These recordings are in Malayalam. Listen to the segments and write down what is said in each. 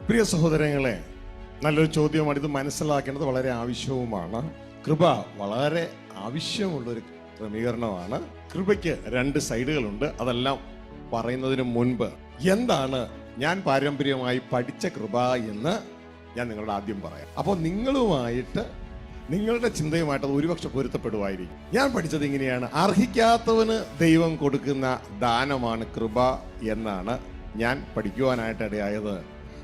പ്രിയ സഹോദരങ്ങളെ, നല്ലൊരു ചോദ്യമാണ്. ഇത് മനസ്സിലാക്കേണ്ടത് വളരെ ആവശ്യവുമാണ്. കൃപ വളരെ ആവശ്യമുള്ളൊരു ക്രമീകരണമാണ്. കൃപയ്ക്ക് രണ്ട് സൈഡുകളുണ്ട്. അതെല്ലാം പറയുന്നതിന് മുൻപ് എന്താണ് ഞാൻ പാരമ്പര്യമായി പഠിച്ച കൃപ എന്ന് ഞാൻ നിങ്ങളോട് ആദ്യം പറയാം. അപ്പോൾ നിങ്ങളുമായിട്ട് നിങ്ങളുടെ ചിന്തയുമായിട്ട് അത് ഒരുപക്ഷെ പൊരുത്തപ്പെടുമായിരിക്കും. ഞാൻ പഠിച്ചത് ഇങ്ങനെയാണ്: അർഹിക്കാത്തവന് ദൈവം കൊടുക്കുന്ന ദാനമാണ് കൃപ എന്നാണ് ഞാൻ പഠിക്കുവാനായിട്ട് ഇടയായത്.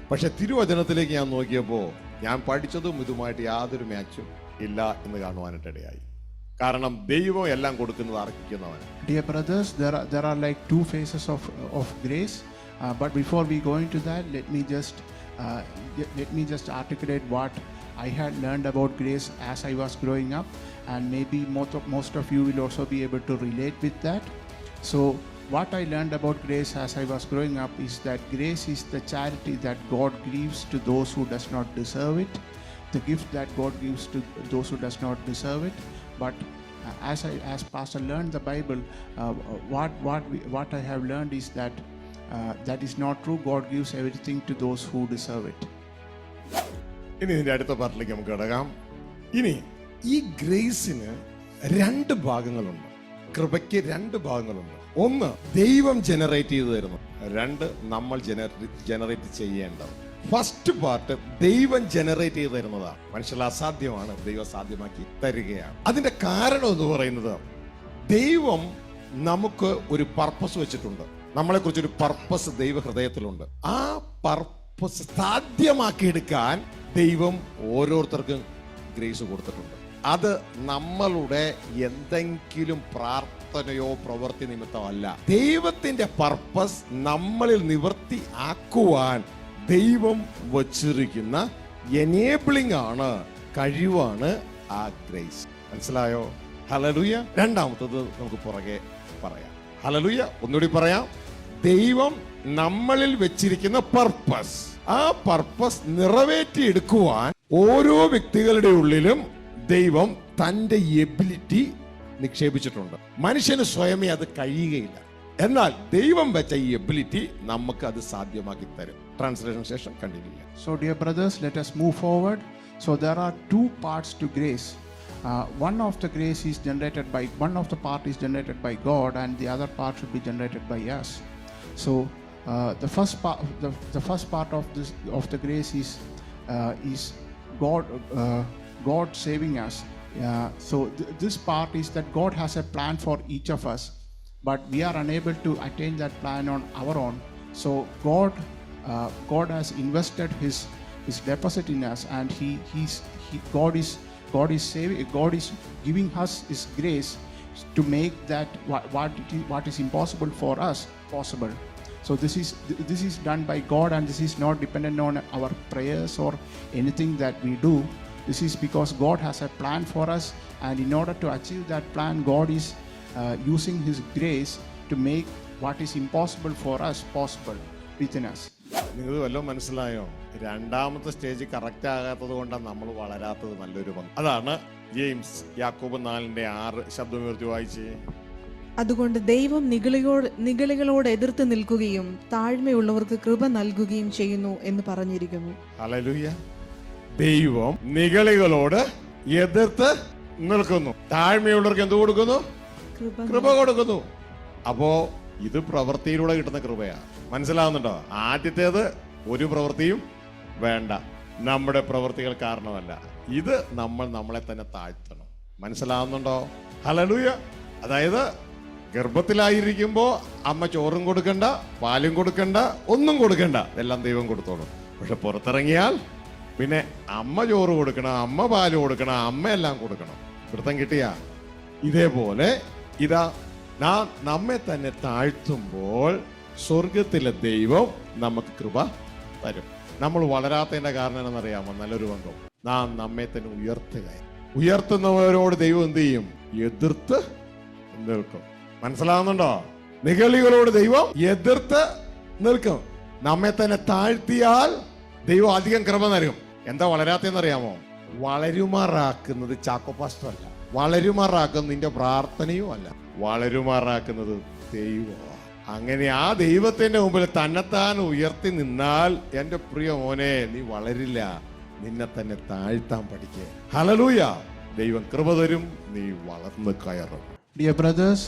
പക്ഷെ തിരുവചനത്തിലേക്ക് ഞാൻ നോക്കിയപ്പോൾ ഞാൻ പഠിച്ചതും ഇതുമായിട്ട് യാതൊരു മാച്ചും ഇല്ല എന്ന് കാണുവാനായിട്ട് ഇടയായി. കാരണം ദൈവം എല്ലാം കൊടുക്കുന്നത് അർഹിക്കുന്നവൻ. Dear brothers, there are like two phases of grace. But before we go into that, let me just articulate what I had learned about grace as I was growing up, and maybe most of you will also be able to relate with that. So what I learned about grace as I was growing up is that grace is the charity that God gives to those who does not deserve it, the gift that God gives to those who does not deserve it. But as Pastor learned the Bible, what I have learned is that that is not true. God gives everything to those who deserve it. ഇനി ഇതിന്റെ അടുത്ത പാർട്ടിലേക്ക് നമുക്ക് കിടക്കാം. ഇനി ഈ ഗ്രേസിന് രണ്ട് ഭാഗങ്ങളുണ്ട്. കൃപയ്ക്ക് രണ്ട് ഭാഗങ്ങളുണ്ട്. ഒന്ന് ദൈവം ജനറേറ്റ് ചെയ്തു തരുന്നു, രണ്ട് നമ്മൾ ജനറേറ്റ് ചെയ്യേണ്ടത്. ഫസ്റ്റ് പാർട്ട് ദൈവം ജനറേറ്റ് ചെയ്ത് തരുന്നതാണ്. മനുഷ്യർ അസാധ്യമാണ്, ദൈവം സാധ്യമാക്കി തരികയാണ്. അതിന്റെ കാരണം എന്ന് പറയുന്നത്, ദൈവം നമുക്ക് ഒരു പർപ്പസ് വെച്ചിട്ടുണ്ട്. നമ്മളെ കുറിച്ചൊരു പർപ്പസ് ദൈവ ഹൃദയത്തിലുണ്ട്. ആ പർപ്പസ് സാധ്യമാക്കിയെടുക്കാൻ ദൈവം ഓരോരുത്തർക്കും ഗ്രേസ് കൊടുത്തിട്ടുണ്ട്. അത് നമ്മളുടെ എന്തെങ്കിലും പ്രാർത്ഥനയോ പ്രവൃത്തി നിമിത്തമല്ല. ദൈവത്തിന്റെ പർപ്പസ് നമ്മളിൽ നിവൃത്തി ആക്കുവാൻ ദൈവം വച്ചിരിക്കുന്ന എനേബിളിംഗ് ആണ്, കഴിവാണ് ആ ഗ്രേസ്. മനസ്സിലായോ? ഹല്ലേലൂയ. രണ്ടാമത്തത് നമുക്ക് പുറകെ പറയാം. ഹല്ലേലൂയ. ഒന്നുകൂടി പറയാം. ദൈവം നമ്മളിൽ വെച്ചിരിക്കുന്ന പർപ്പസ്, ആ പർപ്പസ് നിറവേറ്റിയെടുക്കുവാൻ ഓരോ വ്യക്തികളുടെ ഉള്ളിലും ദൈവം തന്റെ എബിലിറ്റി നിക്ഷേപിച്ചിട്ടുണ്ട്. മനുഷ്യന് സ്വയമേ അത് കഴിയുകയില്ല. എന്നാൽ ദൈവം വെച്ച ഈ എബിലിറ്റി നമുക്ക് അത് സാധ്യമാക്കി തരും. ട്രാൻസ്ലേഷൻ ശേഷം കണ്ടിന്യൂ ചെയ്യാം. So dear brothers, let us move forward. So there are two parts to grace. One of the part is generated by God, and the other part should be generated by us. So the first part of the grace is God saving us. So this part is that God has a plan for each of us, but we are unable to attain that plan on our own. So God has invested His deposit in us, and God is saving. God is giving us His grace to make that what is impossible for us possible. So this is done by God, and this is not dependent on our prayers or anything that we do. This is because God has a plan for us, and in order to achieve that plan, God is using His grace to make what is impossible for us possible within us. നിങ്ങൾ വല്ലതും മനസ്സിലായോ? രണ്ടാമത്തെ സ്റ്റേജ് കറക്റ്റ് ആകാത്തത് കൊണ്ടാണ് നമ്മൾ വളരാത്തത്. നല്ലൊരു പങ്ക് അതാണ്. ജെയിംസ് യാക്കോബ് 4:6 ശബ്ദമുയർത്തി വായിച്ചേ. അതുകൊണ്ട് ദൈവം നിഗളികളോട് എതിർത്ത് നിൽക്കുകയും താഴ്മയുള്ളവർക്ക് കൃപ നൽകുകയും ചെയ്യുന്നു എന്ന് പറഞ്ഞിരിക്കുന്നു. ഹല്ലേലൂയ. ദൈവം നിഗളികളോട് എതിർത്ത് നിൽക്കുന്നു, താഴ്മയുള്ളവർക്ക് എന്ത് കൊടുക്കുന്നു? കൃപ കൊടുക്കുന്നു. അപ്പോ ഇത് പ്രവൃത്തിയിലൂടെ കിട്ടുന്ന കൃപയാണ്. മനസ്സിലാവുന്നുണ്ടോ? ആദ്യത്തേത് ഒരു പ്രവൃത്തിയും വേണ്ട, നമ്മുടെ പ്രവൃത്തികൾ കാരണമല്ല. ഇത് നമ്മളെ തന്നെ താഴ്ത്തണം. മനസ്സിലാവുന്നുണ്ടോ? ഹല്ലേലൂയ. അതായത് ഗർഭത്തിലായിരിക്കുമ്പോ അമ്മ ചോറും കൊടുക്കണ്ട, പാലും കൊടുക്കണ്ട, ഒന്നും കൊടുക്കണ്ട, എല്ലാം ദൈവം കൊടുത്തോളും. പക്ഷെ പുറത്തിറങ്ങിയാൽ പിന്നെ അമ്മ ചോറ് കൊടുക്കണം, അമ്മ പാല് കൊടുക്കണം, അമ്മ എല്ലാം കൊടുക്കണം. വൃത്തം കിട്ടിയ ഇതേപോലെ ഇതാ നമ്മെ തന്നെ താഴ്ത്തുമ്പോൾ സ്വർഗത്തിലെ ദൈവം നമുക്ക് കൃപ തരും. നമ്മൾ വളരാത്തതിന്റെ കാരണം എന്നറിയാമോ? നല്ലൊരു പങ്കം നാം നമ്മെ തന്നെ ഉയർത്തുന്നവരോട് ദൈവം എന്ത് ചെയ്യും? എതിർത്ത് നിൽക്കും. മനസ്സിലാവുന്നുണ്ടോ? നിഗളികളോട് ദൈവം എതിർത്ത് നിൽക്കും. നമ്മെ തന്നെ താഴ്ത്തിയാൽ ദൈവം അധികം കൃപ നൽകും. എന്താ വളരാത്തെന്നറിയാമോ? വളരുമാറാക്കുന്നത് ചാക്കോ പാസ്റ്റർ അല്ല, വളരുമാറാക്കുന്നത് നിന്റെ പ്രാർത്ഥനയും അല്ല, വളരുമാറാക്കുന്നത് ദൈവമാണ്. അങ്ങനെ ആ ദൈവത്തിന്റെ മുമ്പിൽ തന്നെത്താൻ ഉയർത്തി നിന്നാൽ എൻ്റെ പ്രിയ മോനെ, നീ വളരില്ല, നിന്നെ തന്നെ താഴ്ത്താൻ പഠിക്കുക. ഹല്ലേലൂയ. ദൈവം കൃപ തരും, നീ വളർന്ന് കയറും. Dear brothers,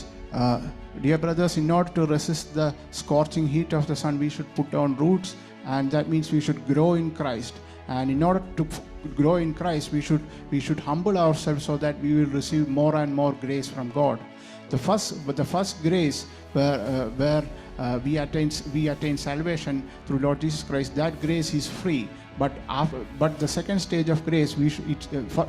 in order to resist the scorching heat of the sun, we should put on roots, and that means we should grow in Christ. And in order to grow in Christ, we should humble ourselves so that we will receive more and more grace from God. The first grace where we attain salvation through Lord Jesus Christ, that grace is free. But the second stage of grace,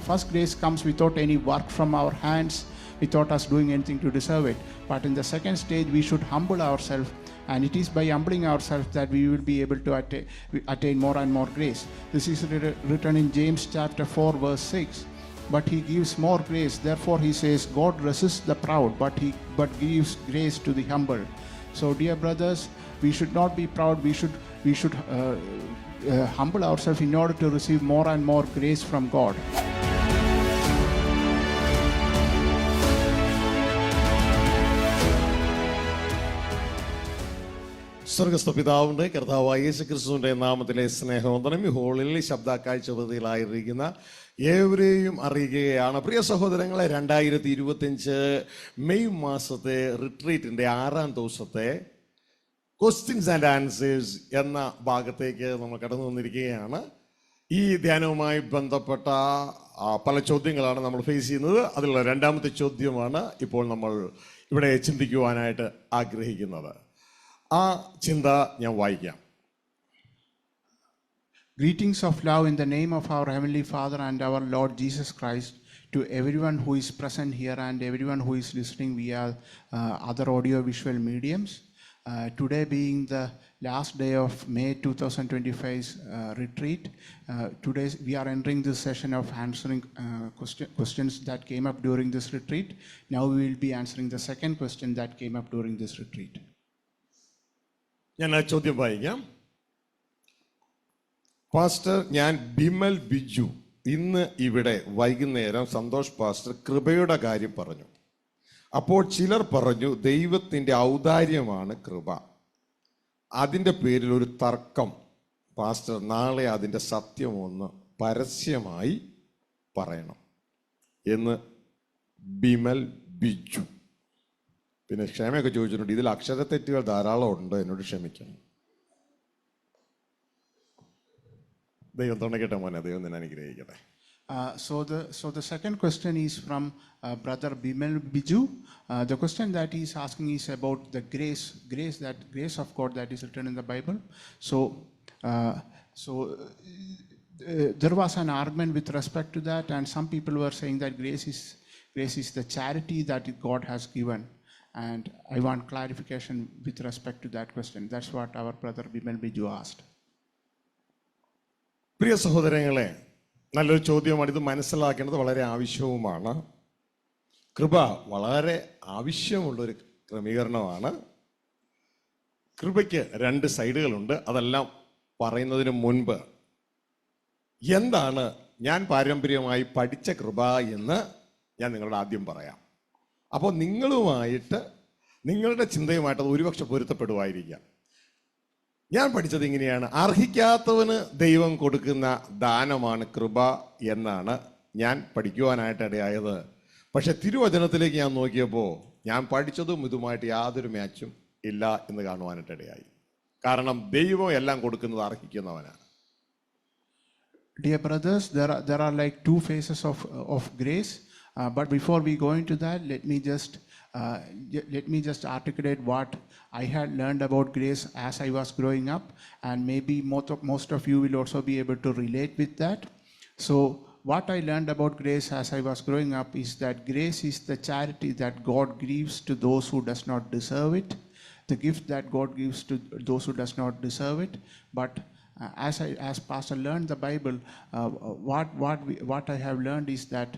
first grace comes without any work from our hands, without us doing anything to deserve it. But in the second stage, we should humble ourselves, and it is by humbling ourselves that we will be able to attain more and more grace. This is written in James chapter 4 verse 6. But he gives more grace. Therefore he says, God resists the proud, but gives grace to the humble. So dear brothers, we should not be proud. We should humble ourselves in order to receive more and more grace from God. സ്വർഗസ്ഥ പിതാവിന്റെ കർത്താവായ യേശുക്രിസ്തുവിന്റെ നാമത്തിലെ സ്നേഹവന്ദനം ഈ ഹോളിൽ ശബ്ദക്കാഴ്ചപതിയിലായിരിക്കുന്ന ഏവരെയും അറിയുകയാണ്. പ്രിയ സഹോദരങ്ങളെ, 2025 മെയ് മാസത്തെ റിട്രീറ്റിന്റെ 6ാം ദിവസത്തെ ക്വസ്റ്റ്യൻസ് ആൻഡ് ആൻസേഴ്സ് എന്ന ഭാഗത്തേക്ക് നമ്മൾ കടന്നു വന്നിരിക്കുകയാണ്. ഈ ധ്യാനവുമായി ബന്ധപ്പെട്ട പല ചോദ്യങ്ങളാണ് നമ്മൾ ഫേസ് ചെയ്യുന്നത്. അതിലുള്ള 2ാമത്തെ ചോദ്യമാണ് ഇപ്പോൾ നമ്മൾ ഇവിടെ ചിന്തിക്കുവാനായിട്ട് ആഗ്രഹിക്കുന്നത്. ആ ചിന്ത ഞാൻ വായിക്കാം. Greetings of love in the name of our Heavenly Father and our Lord Jesus Christ to everyone who is present here and everyone who is listening via other audio visual mediums. Today being the last day of May 2025's retreat, today we are entering this session of answering questions that came up during this retreat. Now we will be answering the second question that came up during this retreat. ഞാൻ ആ ചോദ്യം വായിക്കാം. പാസ്റ്റർ, ഞാൻ ബിമൽ ബിജു. ഇന്ന് ഇവിടെ വൈകുന്നേരം സന്തോഷ് പാസ്റ്റർ കൃപയുടെ കാര്യം പറഞ്ഞു. അപ്പോൾ ചിലർ പറഞ്ഞു ദൈവത്തിൻ്റെ ഔദാര്യമാണ് കൃപ. അതിൻ്റെ പേരിൽ ഒരു തർക്കം. പാസ്റ്റർ നാളെ അതിൻ്റെ സത്യമൊന്ന് പരസ്യമായി പറയണം എന്ന് ബിമൽ ബിജു. പിന്നെ ക്ഷമയൊക്കെ ചോദിച്ചിട്ടുണ്ട്. ഇതിൽ അക്ഷരത്തെറ്റുകൾ ധാരാളം ഉണ്ട്, എന്നോട് ക്ഷമിക്കണം. ദൈവം തുണയ്ക്കട്ടെ മോനെ, ദൈവം നിന്നെ അനുഗ്രഹിക്കട്ടെ. So the second question is from brother Bimal Biju. The question that he is asking is about the grace of God that is written in the Bible. There was an argument with respect to that, and some people were saying that grace is the charity that God has given. And I want clarification with respect to that question. That's what our brother Bimal Biju asked. പ്രിയ സഹോദരങ്ങളെ, നല്ലൊരു ചോദ്യമാണ്. ഇത് മനസ്സിലാക്കേണ്ടത് വളരെ ആവശ്യവുമാണ്. കൃപ വളരെ ആവശ്യമുള്ളൊരു ക്രമീകരണമാണ്. കൃപയ്ക്ക് 2 സൈഡുകളുണ്ട്. അതെല്ലാം പറയുന്നതിന് മുൻപ് എന്താണ് ഞാൻ പാരമ്പര്യമായി പഠിച്ച കൃപ എന്ന് ഞാൻ നിങ്ങളോട് ആദ്യം പറയാം. അപ്പോൾ നിങ്ങളുടെ ചിന്തയുമായിട്ട് അത് ഒരുപക്ഷെ പൊരുത്തപ്പെടുമായിരിക്കാം. ഞാൻ പഠിച്ചത് ഇങ്ങനെയാണ്: അർഹിക്കാത്തവന് ദൈവം കൊടുക്കുന്ന ദാനമാണ് കൃപ എന്നാണ് ഞാൻ പഠിക്കുവാനായിട്ട് ഇടയായത്. പക്ഷെ തിരുവചനത്തിലേക്ക് ഞാൻ നോക്കിയപ്പോൾ ഞാൻ പഠിച്ചതും ഇതുമായിട്ട് യാതൊരു മാച്ചും ഇല്ല എന്ന് കാണുവാനായിട്ട് ഇടയായി. കാരണം ദൈവം എല്ലാം കൊടുക്കുന്നത് അർഹിക്കുന്നവനാണ്. Dear brothers, there are like 2 phases of grace. But before we go into that, let me just articulate what I had learned about grace as I was growing up, and maybe most of you will also be able to relate with that. So what I learned about grace as I was growing up is that grace is the charity that God gives to those who does not deserve it, the gift that God gives to those who does not deserve it. But as Pastor learned the Bible, what I have learned is that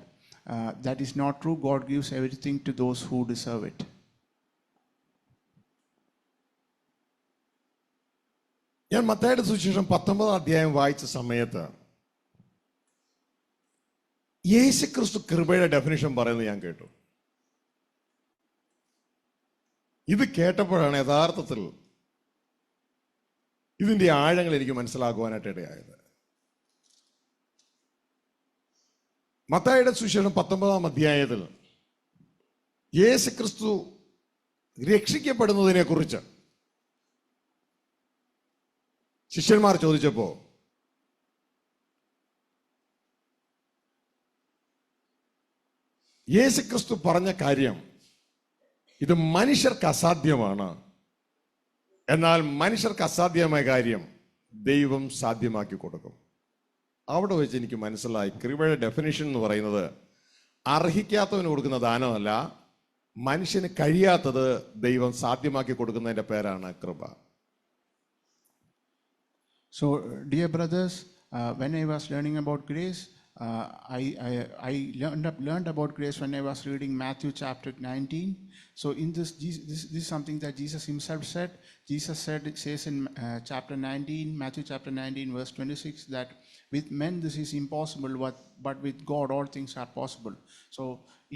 that is not true. God gives everything to those who deserve it. ഞാൻ മത്തായിയുടെ സുവിശേഷം 19ാം അധ്യായം വായിച്ച സമയത്ത് യേശുക്രിസ്തു കൃപയുടെ ഡെഫിനിഷൻ പറയുന്നത് ഞാൻ കേട്ടു. ഇത് കേട്ടപ്പോഴാണ് യഥാർത്ഥത്തിൽ ഇതിന്റെ ആഴങ്ങൾ എനിക്ക് മനസ്സിലാക്കുവാനായിട്ട് ഇടയായത്. മത്തായിയുടെ സുവിശേഷം 19-ാം അധ്യായത്തിൽ യേശുക്രിസ്തു രക്ഷിക്കപ്പെടുന്നതിനെ കുറിച്ച് ശിഷ്യന്മാർ ചോദിച്ചപ്പോ യേശുക്രിസ്തു പറഞ്ഞ കാര്യം, ഇത് മനുഷ്യർക്ക് അസാധ്യമാണ്, എന്നാൽ മനുഷ്യർക്ക് അസാധ്യമായ കാര്യം ദൈവം സാധ്യമാക്കി കൊടുക്കും. അവിടെ വെച്ച് എനിക്ക് മനസ്സിലായി, കൃപയുടെ ഡെഫിനിഷൻ എന്ന് പറയുന്നത് അർഹിക്കാത്തവന് കൊടുക്കുന്ന ദാനമല്ല, മനുഷ്യന് കഴിയാത്തത് ദൈവം സാധ്യമാക്കി കൊടുക്കുന്നതിന്റെ പേരാണ് കൃപ. So, dear brothers, when I was learning about grace, I learned about grace when I was reading Matthew chapter 19. So, in this is something that Jesus himself said. Jesus says in chapter 19, Matthew chapter 19, verse 26, that with men this is impossible, but with God all things are possible. So,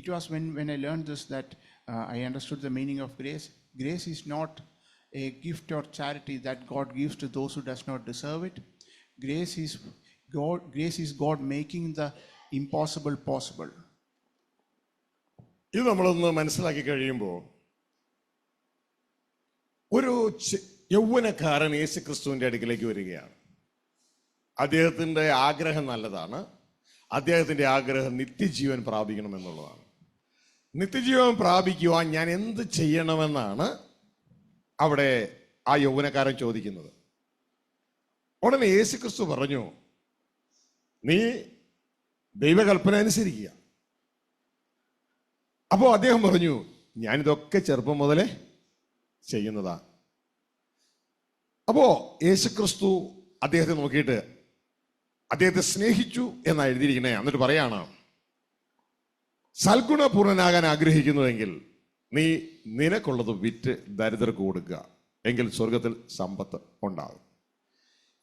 it was when I learned this that I understood the meaning of grace. Grace is not a gift or charity that God gives to those who does not deserve it. Grace is God making the impossible possible. ഇത് നമ്മളൊന്ന് മനസ്സിലാക്കി കഴിയുമ്പോൾ, ഒരു യൗവനക്കാരൻ യേശുക്രിസ്തുവിന്റെ അടുക്കിലേക്ക് വരികയാണ്. അദ്ദേഹത്തിന്റെ ആഗ്രഹം നല്ലതാണ്. അദ്ദേഹത്തിന്റെ ആഗ്രഹം നിത്യജീവൻ പ്രാപിക്കണം എന്നുള്ളതാണ്. നിത്യജീവൻ പ്രാപിക്കുവാൻ ഞാൻ എന്ത് ചെയ്യണമെന്നാണ് അവിടെ ആ യൗവനക്കാരൻ ചോദിക്കുന്നത്. ഉടനെ യേശുക്രിസ്തു പറഞ്ഞു, നീ ദൈവകൽപ്പന അനുസരിക്കുക. അപ്പോ അദ്ദേഹം പറഞ്ഞു, ഞാനിതൊക്കെ ചെറുപ്പം മുതലേ ചെയ്യുന്നതാ. അപ്പോ യേശുക്രിസ്തു അദ്ദേഹത്തെ നോക്കിയിട്ട് അദ്ദേഹത്തെ സ്നേഹിച്ചു എന്നാണ് എഴുതിയിരിക്കണേ. എന്നിട്ട് പറയാണ്, സൽഗുണപൂർണനാകാൻ ആഗ്രഹിക്കുന്നുവെങ്കിൽ നീ നിനക്കുള്ളത് വിറ്റ് ദരിദ്രർക്ക് കൊടുക്കുക, എങ്കിൽ സ്വർഗത്തിൽ സമ്പത്ത് ഉണ്ടാകും.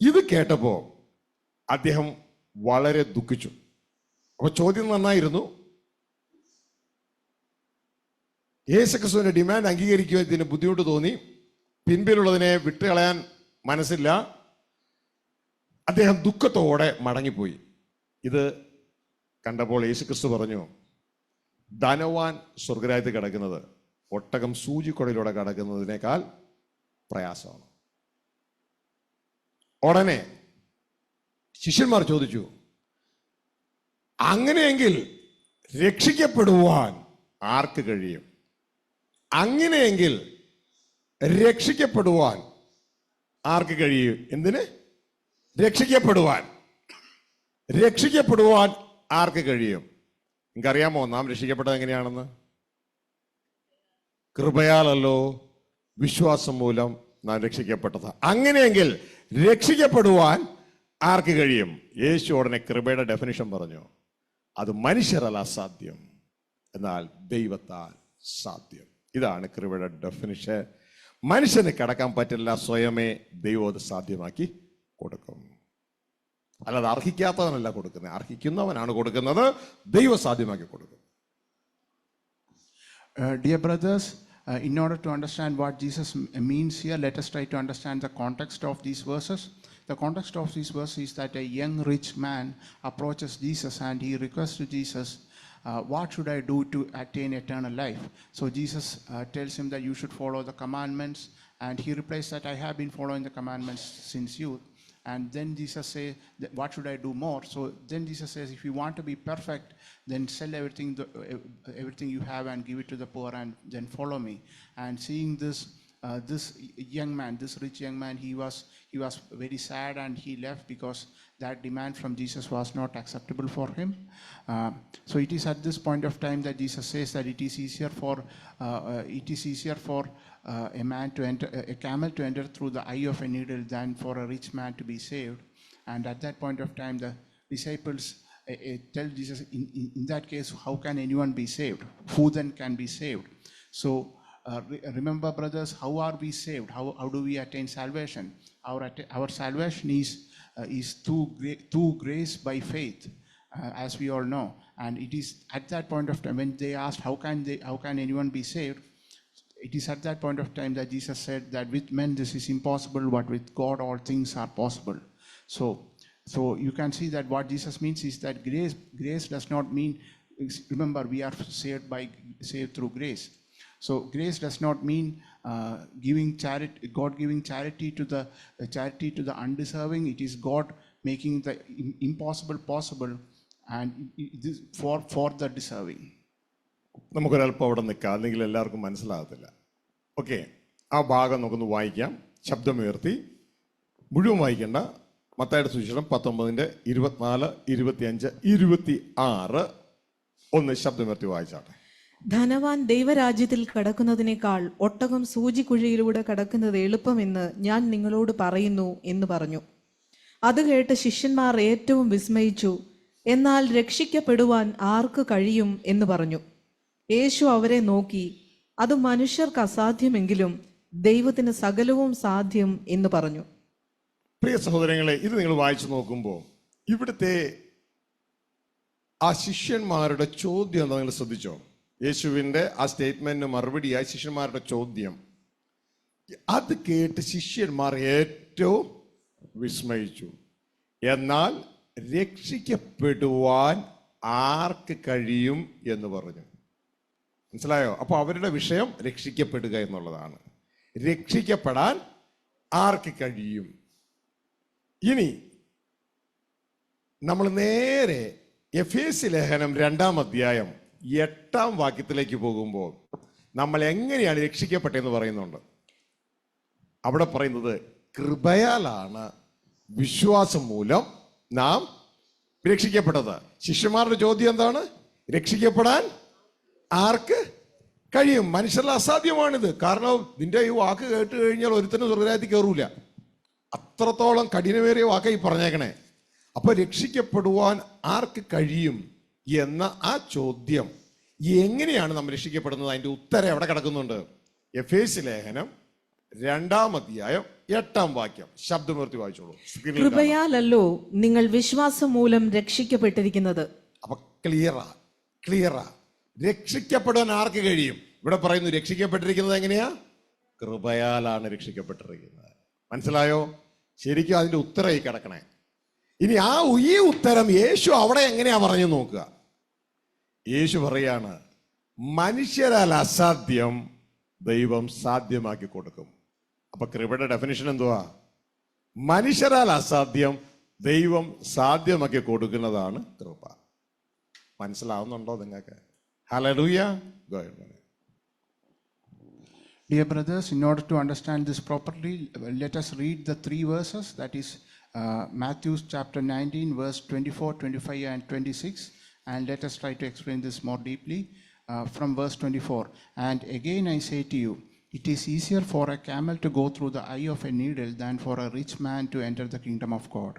ഇത് കേട്ടപ്പോ അദ്ദേഹം വളരെ ദുഃഖിച്ചു. അപ്പൊ ചോദ്യം നന്നായിരുന്നു. യേശുക്രിസ്തുവിന്റെ ഡിമാൻഡ് അംഗീകരിക്കുന്നതിന് ബുദ്ധിമുട്ട് തോന്നി. പിൻപിലുള്ളതിനെ വിട്ടുകളയാൻ മനസ്സില്ല. അദ്ദേഹം ദുഃഖത്തോടെ മടങ്ങിപ്പോയി. ഇത് കണ്ടപ്പോൾ യേശുക്രിസ്തു പറഞ്ഞു, ധനവാൻ സ്വർഗരാജ്യത്ത് കിടക്കുന്നത് ഒട്ടകം സൂചിക്കൊടയിലൂടെ കടക്കുന്നതിനേക്കാൾ പ്രയാസമാണ്. ഉടനെ ശിഷ്യന്മാർ ചോദിച്ചു, അങ്ങനെയെങ്കിൽ രക്ഷിക്കപ്പെടുവാൻ ആർക്ക് കഴിയും? അങ്ങനെയെങ്കിൽ രക്ഷിക്കപ്പെടുവാൻ ആർക്ക് കഴിയും? എന്തിന് രക്ഷിക്കപ്പെടുവാൻ ആർക്ക് കഴിയും? നിങ്ങൾക്കറിയാമോ നാം രക്ഷിക്കപ്പെട്ടത് എങ്ങനെയാണെന്ന്? കൃപയാലല്ലോ, വിശ്വാസം മൂലം നാം രക്ഷിക്കപ്പെട്ടത്. അങ്ങനെയെങ്കിൽ രക്ഷിക്കപ്പെടുവാൻ ആർക്ക് കഴിയും? യേശു ഉടനെ കൃപയുടെ ഡെഫിനിഷൻ പറഞ്ഞു, അത് മനുഷ്യരല്ല അസാധ്യം, എന്നാൽ ദൈവത്താൽ സാധ്യം. ഇതാണ് കൃപയുടെ ഡെഫിനിഷൻ. മനുഷ്യന് കടക്കാൻ പറ്റില്ല, സ്വയമേ ദൈവം അത് സാധ്യമാക്കി കൊടുക്കും. അല്ലാതെ അർഹിക്കാത്തവനല്ല കൊടുക്കുന്നത്, അർഹിക്കുന്നവനാണ് കൊടുക്കുന്നത്, ദൈവം സാധ്യമാക്കി കൊടുക്കും. Dear brothers, in order to understand what Jesus means here, let us try to understand the context of these verses. The context of these verses is that a young rich man approaches Jesus and he requests to Jesus, what should I do to attain eternal life? So Jesus tells him that you should follow the commandments, and he replies that I have been following the commandments since youth. And then Jesus says, what should I do more? So then Jesus says, if you want to be perfect, then sell everything you have and give it to the poor, and then follow me. And seeing this young man, this rich young man, he was very sad, and he left because that demand from Jesus was not acceptable for him. So it is at this point of time that Jesus says that it is easier for a camel to enter through the eye of a needle than for a rich man to be saved. And at that point of time, the disciples tell Jesus, in that case, how can anyone be saved? Who then can be saved? So remember, brothers, how are we saved? How do we attain salvation? Our salvation is through grace by faith, as we all know. And it is at that point of time when they asked, how can anyone be saved? it is at that point of time that Jesus said that with men this is impossible, but with God all things are possible. So you can see that what Jesus means is that grace does not mean, remember, we are saved through grace. So grace does not mean giving charity, God giving charity to the undeserving. It is God making the impossible possible, and this for the deserving. നമുക്കൊരല്പം അവിടെ നിൽക്കാം, അല്ലെങ്കിൽ എല്ലാവർക്കും മനസ്സിലാകത്തില്ല. ഓക്കെ, ആ ഭാഗം നമുക്കൊന്ന് വായിക്കാം. ശബ്ദമുയർത്തി മുഴുവൻ വായിക്കേണ്ട. മത്തായിയുടെ സുവിശേഷം 19:24, 25, 26 ഒന്ന് ശബ്ദമുയർത്തി വായിച്ചാട്ടെ. ധനവാൻ ദൈവരാജ്യത്തിൽ കടക്കുന്നതിനേക്കാൾ ഒട്ടകം സൂചിക്കുഴിയിലൂടെ കടക്കുന്നത് എളുപ്പമെന്ന് ഞാൻ നിങ്ങളോട് പറയുന്നു എന്ന് പറഞ്ഞു. അത് കേട്ട് ശിഷ്യന്മാർ ഏറ്റവും വിസ്മയിച്ചു. എന്നാൽ രക്ഷിക്കപ്പെടുവാൻ ആർക്ക് കഴിയും എന്ന് പറഞ്ഞു. യേശു അവരെ നോക്കി, അത് മനുഷ്യർക്ക് അസാധ്യമെങ്കിലും ദൈവത്തിന് സകലവും സാധ്യം എന്ന് പറഞ്ഞു. പ്രിയ സഹോദരങ്ങളെ, ഇത് നിങ്ങൾ വായിച്ചു നോക്കുമ്പോൾ ഇവിടുത്തെ ആ ശിഷ്യന്മാരുടെ ചോദ്യം എന്താ നിങ്ങൾ ശ്രദ്ധിച്ചോ? യേശുവിൻ്റെ ആ സ്റ്റേറ്റ്മെന്റിന് മറുപടിയായി ശിഷ്യന്മാരുടെ ചോദ്യം, അത് കേട്ട് ശിഷ്യന്മാർ ഏറ്റവും വിസ്മയിച്ചു. എന്നാൽ രക്ഷിക്കപ്പെടുവാൻ ആർക്ക് കഴിയും എന്ന് പറഞ്ഞു. മനസ്സിലായോ? അപ്പോൾ അവരുടെ വിഷയം രക്ഷിക്കപ്പെടുക എന്നുള്ളതാണ്. രക്ഷിക്കപ്പെടാൻ ആർക്ക് കഴിയും? ഇനി നമ്മൾ നേരെ എഫേസ്യ ലേഖനം 2-ാം അധ്യായം 8-ാം വാക്യത്തിലേക്ക് പോകുമ്പോൾ നമ്മൾ എങ്ങനെയാണ് രക്ഷിക്കപ്പെട്ടതെന്ന് പറയുന്നുണ്ട്. അവിടെ പറയുന്നത് കൃപയാലാണ് വിശ്വാസം മൂലം നാം രക്ഷിക്കപ്പെട്ടത്. ശിഷ്യന്മാരുടെ ചോദ്യം എന്താണ്? രക്ഷിക്കപ്പെടാൻ ആർക്ക് കഴിയും? മനുഷ്യരുടെ അസാധ്യമാണിത്. കാരണം നിന്റെ ഈ വാക്ക് കേട്ട് കഴിഞ്ഞാൽ ഒരുത്തനും സ്വർഗ്ഗരാജ്യത്തിൽ കയറൂല. അത്രത്തോളം കഠിനമേറിയ വാക്കായി പറഞ്ഞേക്കണേ. അപ്പൊ രക്ഷിക്കപ്പെടുവാൻ ആർക്ക് കഴിയും എന്ന ആ ചോദ്യം, എങ്ങനെയാണ് നമ്മൾ രക്ഷിക്കപ്പെടുന്നത്, അതിന്റെ ഉത്തരം എവിടെ കിടക്കുന്നുണ്ട്? എഫേസ്യ ലേഖനം 2-ാം അധ്യായം 8-ാം വാക്യം. ശബ്ദമുയർത്തി വായിച്ചോളൂ. കൃപയാലല്ലോ നിങ്ങൾ വിശ്വാസം മൂലം രക്ഷിക്കപ്പെട്ടിരിക്കുന്നത്. അപ്പൊ ക്ലിയറാ രക്ഷിക്കപ്പെടാൻ ആർക്ക് കഴിയും? ഇവിടെ പറയുന്നു രക്ഷിക്കപ്പെട്ടിരിക്കുന്നത് എങ്ങനെയാ? കൃപയാലാണ് രക്ഷിക്കപ്പെട്ടിരിക്കുന്നത്. മനസ്സിലായോ? ശരിക്കും അതിന്റെ ഉത്തരം ഈ കിടക്കണേ. ഇനി ഈ ഉത്തരം യേശു അവിടെ എങ്ങനെയാ പറഞ്ഞു നോക്കുക. യേശു പറയാണ്, മനുഷ്യരാൽ അസാധ്യം ദൈവം സാധ്യമാക്കി കൊടുക്കും. അപ്പൊ കൃപയുടെ ഡെഫിനിഷൻ എന്തുവാ? മനുഷ്യരാൽ അസാധ്യം ദൈവം സാധ്യമാക്കി കൊടുക്കുന്നതാണ് കൃപ. മനസ്സിലാവുന്നുണ്ടോ നിങ്ങൾക്ക്? Hallelujah. Go ahead. Dear brothers, in order to understand this properly, let us read the 3 verses, that is Matthew chapter 19, verse 24, 25 and 26, and let us try to explain this more deeply from verse 24. And again I say to you, it is easier for a camel to go through the eye of a needle than for a rich man to enter the kingdom of God.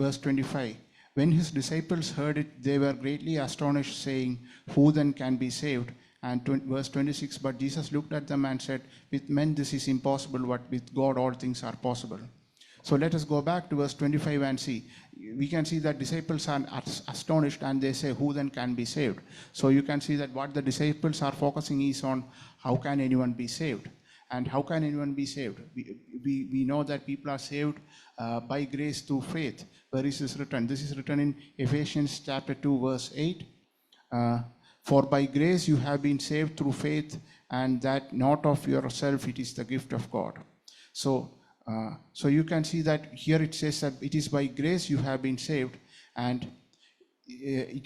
Verse 25, when his disciples heard it, they were greatly astonished, saying, who then can be saved? And verse 26, but Jesus looked at them and said, with men this is impossible, but with God all things are possible. So let us go back to verse 25 and see. We can see that disciples are astonished and they say, who then can be saved? So you can see that what the disciples are focusing is on, how can anyone be saved? And how can anyone be saved? We know that people are saved by grace through faith. Where is this written? This is written in Ephesians chapter 2, verse 8. For by grace you have been saved through faith, and that not of yourself, it is the gift of God. So you can see that here it says that it is by grace you have been saved, and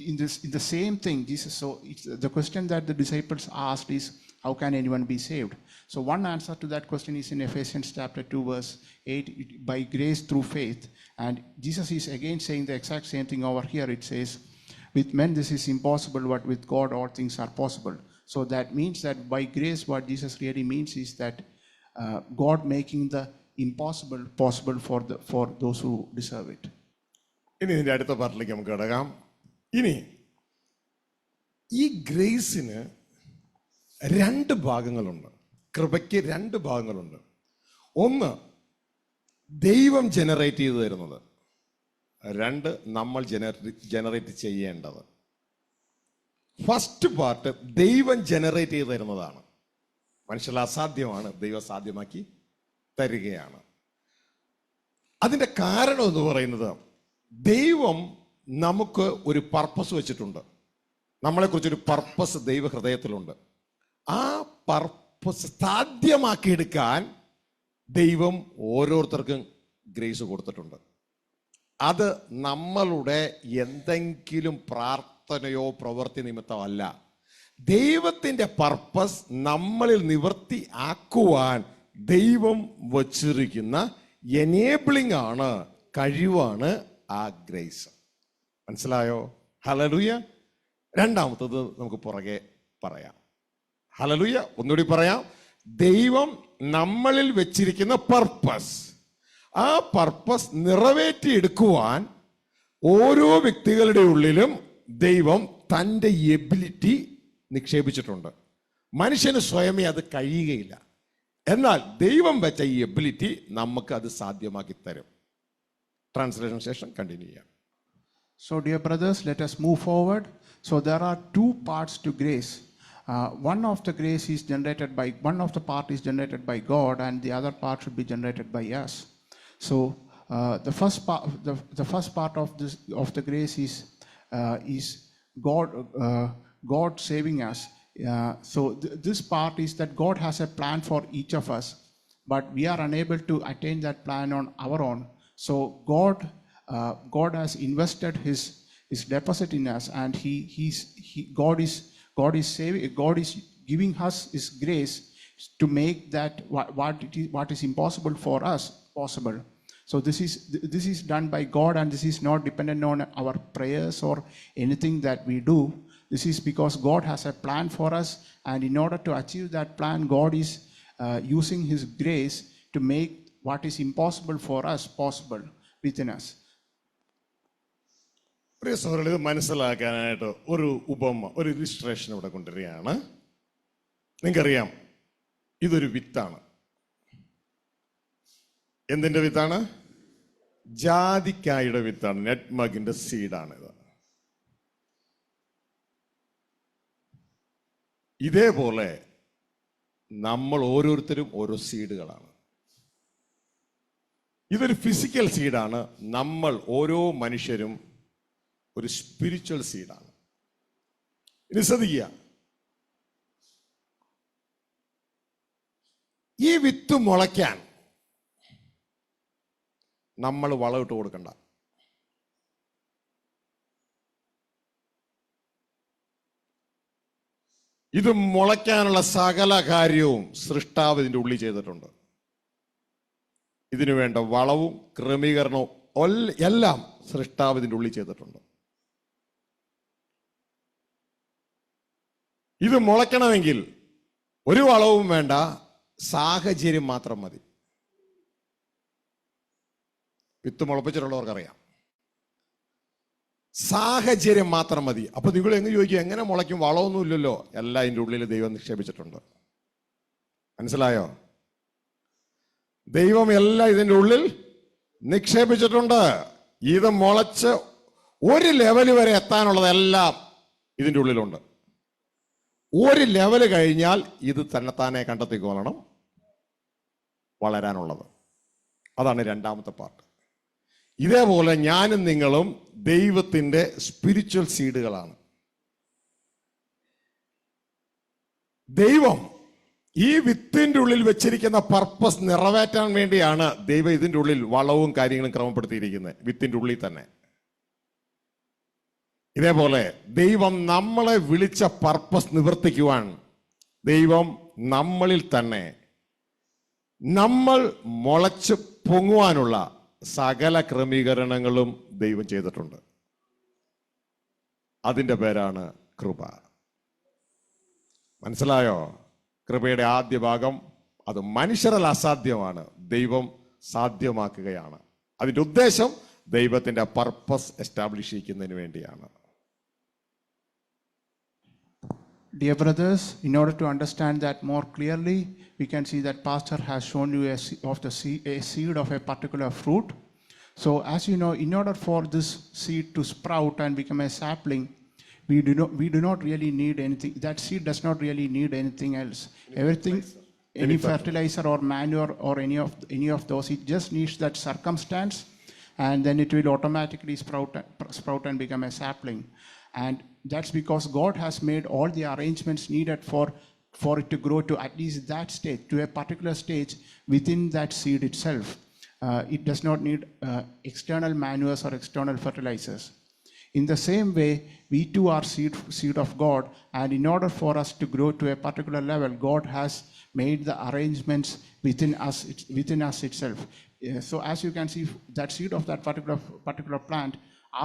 in the same thing, Jesus. So the question that the disciples asked is, how can anyone be saved? So one answer to that question is in Ephesians chapter 2, verse 8, by grace through faith. And Jesus is again saying the exact same thing over here. It says, with men this is impossible, but with God all things are possible. So that means that by grace, what Jesus really means is that God making the impossible possible for those who deserve it. ഇനി ഇതിന്റെ അടുത്ത പാർട്ടിലേക്ക് നമുക്ക് കിടക്കാം. ഇനി ഈ ഗ്രേസിന് 2 ഭാഗങ്ങളുണ്ട്. കൃപയ്ക്ക് 2 ഭാഗങ്ങളുണ്ട്. ഒന്ന് ദൈവം ജനറേറ്റ് ചെയ്തു തരുന്നത്, 2 നമ്മൾ ജനറേറ്റ് ചെയ്യേണ്ടത്. ഫസ്റ്റ് പാർട്ട് ദൈവം ജനറേറ്റ് ചെയ്ത് തരുന്നതാണ്. മനുഷ്യരുടെ അസാധ്യമാണ് ദൈവം സാധ്യമാക്കി തരികയാണ്. അതിൻ്റെ കാരണം എന്ന് പറയുന്നത്, ദൈവം നമുക്ക് ഒരു പർപ്പസ് വെച്ചിട്ടുണ്ട്. നമ്മളെക്കുറിച്ചൊരു പർപ്പസ് ദൈവ ഹൃദയത്തിലുണ്ട്. ആ പർപ്പസ് സാധ്യമാക്കിയെടുക്കാൻ ദൈവം ഓരോരുത്തർക്കും ഗ്രേസ് കൊടുത്തിട്ടുണ്ട്. അത് നമ്മളുടെ എന്തെങ്കിലും പ്രാർത്ഥനയോ പ്രവൃത്തി നിമിത്തമല്ല. ദൈവത്തിൻ്റെ പർപ്പസ് നമ്മളിൽ നിവൃത്തി ആക്കുവാൻ ദൈവം വച്ചിരിക്കുന്ന എനേബിളിംഗ് ആണ്, കഴിവാണ് ആ ഗ്രേസ്. മനസ്സിലായോ? ഹല്ലേലൂയ. രണ്ടാമത്തത് നമുക്ക് പുറകെ പറയാം. ഹല്ലേലൂയ. ഒന്നുകൂടി പറയാം. ദൈവം നമ്മളിൽ വെച്ചിരിക്കുന്ന പർപ്പസ്, ആ പർപ്പസ് നിറവേറ്റിയെടുക്കുവാൻ ഓരോ വ്യക്തികളുടെ ഉള്ളിലും ദൈവം തൻ്റെ എബിലിറ്റി നിക്ഷേപിച്ചിട്ടുണ്ട്. മനുഷ്യന് സ്വയമേ അത് കഴിയുകയില്ല. എന്നാൽ ദൈവം വെച്ച ഈ എബിലിറ്റി നമുക്ക് അത് സാധ്യമാക്കി തരും. ട്രാൻസ്ലേഷൻ ശേഷം കണ്ടിന്യൂ ചെയ്യാം. So, dear brothers, let us move forward. So, there are two parts to grace. One of the grace is generated by, one of the part is generated by God, and the other part should be generated by us. So, the first part of the grace is God saving us. So, this part is that God has a plan for each of us, but we are unable to attain that plan on our own. So, God has invested His deposit in us, and God is saving. God is giving us His grace to make that what is impossible for us possible. So this is done by God, and this is not dependent on our prayers or anything that we do. This is because God has a plan for us, and in order to achieve that plan, God is using His grace to make what is impossible for us possible within us. പ്രിയ സഹോദരങ്ങളെ, ഇത് മനസ്സിലാക്കാനായിട്ട് ഒരു ഉപമ, ഒരു ഇല്ലുസ്ട്രേഷൻ ഇവിടെ കൊണ്ടുവരികയാണ്. നിങ്ങൾക്കറിയാം, ഇതൊരു വിത്താണ്. എന്തിൻ്റെ വിത്താണ്? ജാതിക്കായുടെ വിത്താണ്. നെറ്റ്മഗിന്റെ സീഡാണിത്. ഇതേപോലെ നമ്മൾ ഓരോരുത്തരും ഓരോ സീഡുകളാണ്. ഇതൊരു ഫിസിക്കൽ സീഡാണ്. നമ്മൾ ഓരോ മനുഷ്യരും ഒരു സ്പിരിച്വൽ സീഡാണ്. ഇനി ശ്രദ്ധിക്കുക, ഈ വിത്ത് മുളയ്ക്കാൻ നമ്മൾ വളമിട്ട് കൊടുക്കണ്ട. ഇത് മുളയ്ക്കാനുള്ള സകല കാര്യവും സൃഷ്ടാവ് ഇതിൻ്റെ ഉള്ളിൽ ചെയ്തിട്ടുണ്ട്. ഇതിനു വേണ്ട വളവും ക്രമീകരണവും എല്ലാം സൃഷ്ടാവ് ഇതിൻ്റെ ഉള്ളിൽ ചെയ്തിട്ടുണ്ട്. ഇത് മുളയ്ക്കണമെങ്കിൽ ഒരു വളവും വേണ്ട, സാഹചര്യം മാത്രം മതി. വിത്ത് മുളപ്പിച്ചിട്ടുള്ളവർക്കറിയാം, സാഹചര്യം മാത്രം മതി. അപ്പൊ നിങ്ങൾ എങ്ങനെ ചോദിക്കും, എങ്ങനെ മുളയ്ക്കും? വളമൊന്നും ഇല്ലല്ലോ. എല്ലാം ഇതിൻ്റെ ഉള്ളിൽ ദൈവം നിക്ഷേപിച്ചിട്ടുണ്ട്. മനസ്സിലായോ? ദൈവം എല്ലാം ഇതിൻ്റെ ഉള്ളിൽ നിക്ഷേപിച്ചിട്ടുണ്ട്. ഇത് മുളച്ച് ഒരു ലെവൽ വരെ എത്താനുള്ളതെല്ലാം ഇതിൻ്റെ ഉള്ളിലുണ്ട്. ഒരു ലെവൽ കഴിഞ്ഞാൽ ഇത് തന്നെത്താനെ കണ്ടെത്തിക്കൊള്ളണം വളരാനുള്ളത്. അതാണ് രണ്ടാമത്തെ പാർട്ട്. ഇതേപോലെ ഞാനും നിങ്ങളും ദൈവത്തിൻ്റെ സ്പിരിച്വൽ സീഡുകളാണ്. ദൈവം ഈ വിത്തിൻ്റെ ഉള്ളിൽ വെച്ചിരിക്കുന്ന പർപ്പസ് നിറവേറ്റാൻ വേണ്ടിയാണ് ദൈവം ഇതിൻ്റെ ഉള്ളിൽ വളവും കാര്യങ്ങളും ക്രമപ്പെടുത്തിയിരിക്കുന്നത്, വിത്തിൻ്റെ ഉള്ളിൽ തന്നെ. ഇതേപോലെ ദൈവം നമ്മളെ വിളിച്ച പർപ്പസ് നിവർത്തിക്കുവാൻ ദൈവം നമ്മളിൽ തന്നെ നമ്മൾ മുളച്ച് പൊങ്ങുവാനുള്ള സകല ക്രമീകരണങ്ങളും ദൈവം ചെയ്തിട്ടുണ്ട്. അതിൻ്റെ പേരാണ് കൃപ. മനസ്സിലായോ? കൃപയുടെ ആദ്യ ഭാഗം അത് മനുഷ്യരാൽ അസാധ്യമാണ്, ദൈവം സാധ്യമാക്കുകയാണ്. അതിൻ്റെ ഉദ്ദേശം ദൈവത്തിൻ്റെ പർപ്പസ് എസ്റ്റാബ്ലിഷ് ചെയ്യുന്നതിന് വേണ്ടിയാണ്. Dear brothers, in order to understand that more clearly, we can see that Pastor has shown you a seed of a particular fruit. So as you know, in order for this seed to sprout and become a sapling, we do not really need anything. That seed does not really need anything else. Everything, any fertilizer or manure or any of those, it just needs that circumstance, and then it will automatically sprout and become a sapling. And that's because God has made all the arrangements needed for it to grow to at least that stage, to a particular stage within that seed itself. It does not need external manures or external fertilizers. In the same way, we too are seed of God, and in order for us to grow to a particular level, God has made the arrangements within us itself. So as you can see, that seed of that particular plant,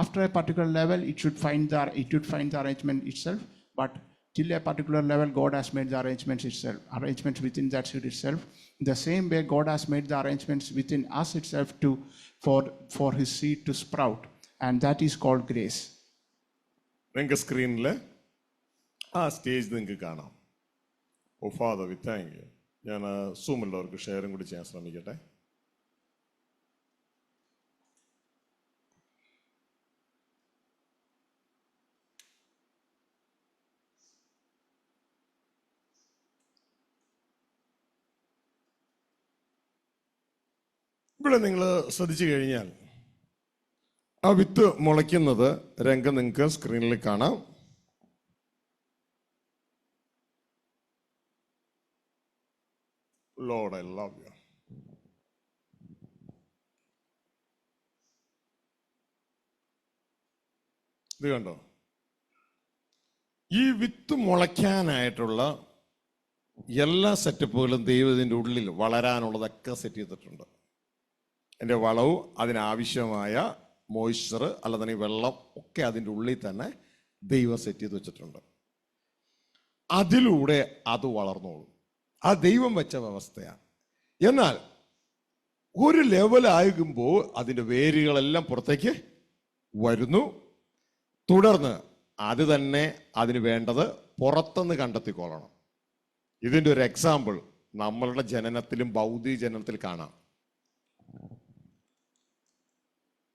after a particular level, it should find the arrangement itself, but till a particular level, God has made the arrangements within that seed itself. In the same way, God has made the arrangements within us itself for his seed to sprout, and that is called grace. നിങ്ങൾക്ക് സ്ക്രീനിൽ ആ സ്റ്റേജ് നിങ്ങൾക്ക് കാണാം. ഓ ഫാദർ വി താങ്ക് യു. ഞാൻ സൂമുള്ളവർക്ക് ഷെയറും കൂടി ചെയ്യാൻ ശ്രമിക്കട്ടെ. ഇവിടെ നിങ്ങൾ ശ്രദ്ധിച്ചു കഴിഞ്ഞാൽ ആ വിത്ത് മുളയ്ക്കുന്നത് രംഗം നിങ്ങൾക്ക് സ്ക്രീനിൽ കാണാം. Lord, I love you. ഇത് കണ്ടോ? ഈ വിത്ത് മുളയ്ക്കാനായിട്ടുള്ള എല്ലാ സെറ്റപ്പുകളും ദൈവത്തിൻ്റെ ഉള്ളിൽ വളരാനുള്ളതൊക്കെ സെറ്റ് ചെയ്തിട്ടുണ്ട്. എൻ്റെ വളവും അതിനാവശ്യമായ മോയ്സ്ചർ അല്ലാതെ വെള്ളം ഒക്കെ അതിൻ്റെ ഉള്ളിൽ തന്നെ ദൈവം സെറ്റ് ചെയ്ത് വെച്ചിട്ടുണ്ട്. അതിലൂടെ അത് വളർന്നോളും. ആ ദൈവം വെച്ച വ്യവസ്ഥയാണ്. എന്നാൽ ഒരു ലെവലാകുമ്പോൾ അതിൻ്റെ വേരുകളെല്ലാം പുറത്തേക്ക് വരുന്നു. തുടർന്ന് അത് തന്നെ അതിന് വേണ്ടത് പുറത്തുനിന്ന് കണ്ടെത്തിക്കൊള്ളണം. ഇതിൻ്റെ ഒരു എക്സാമ്പിൾ നമ്മളുടെ ജനനത്തിലും ഭൗതിക ജനനത്തിൽ കാണാം.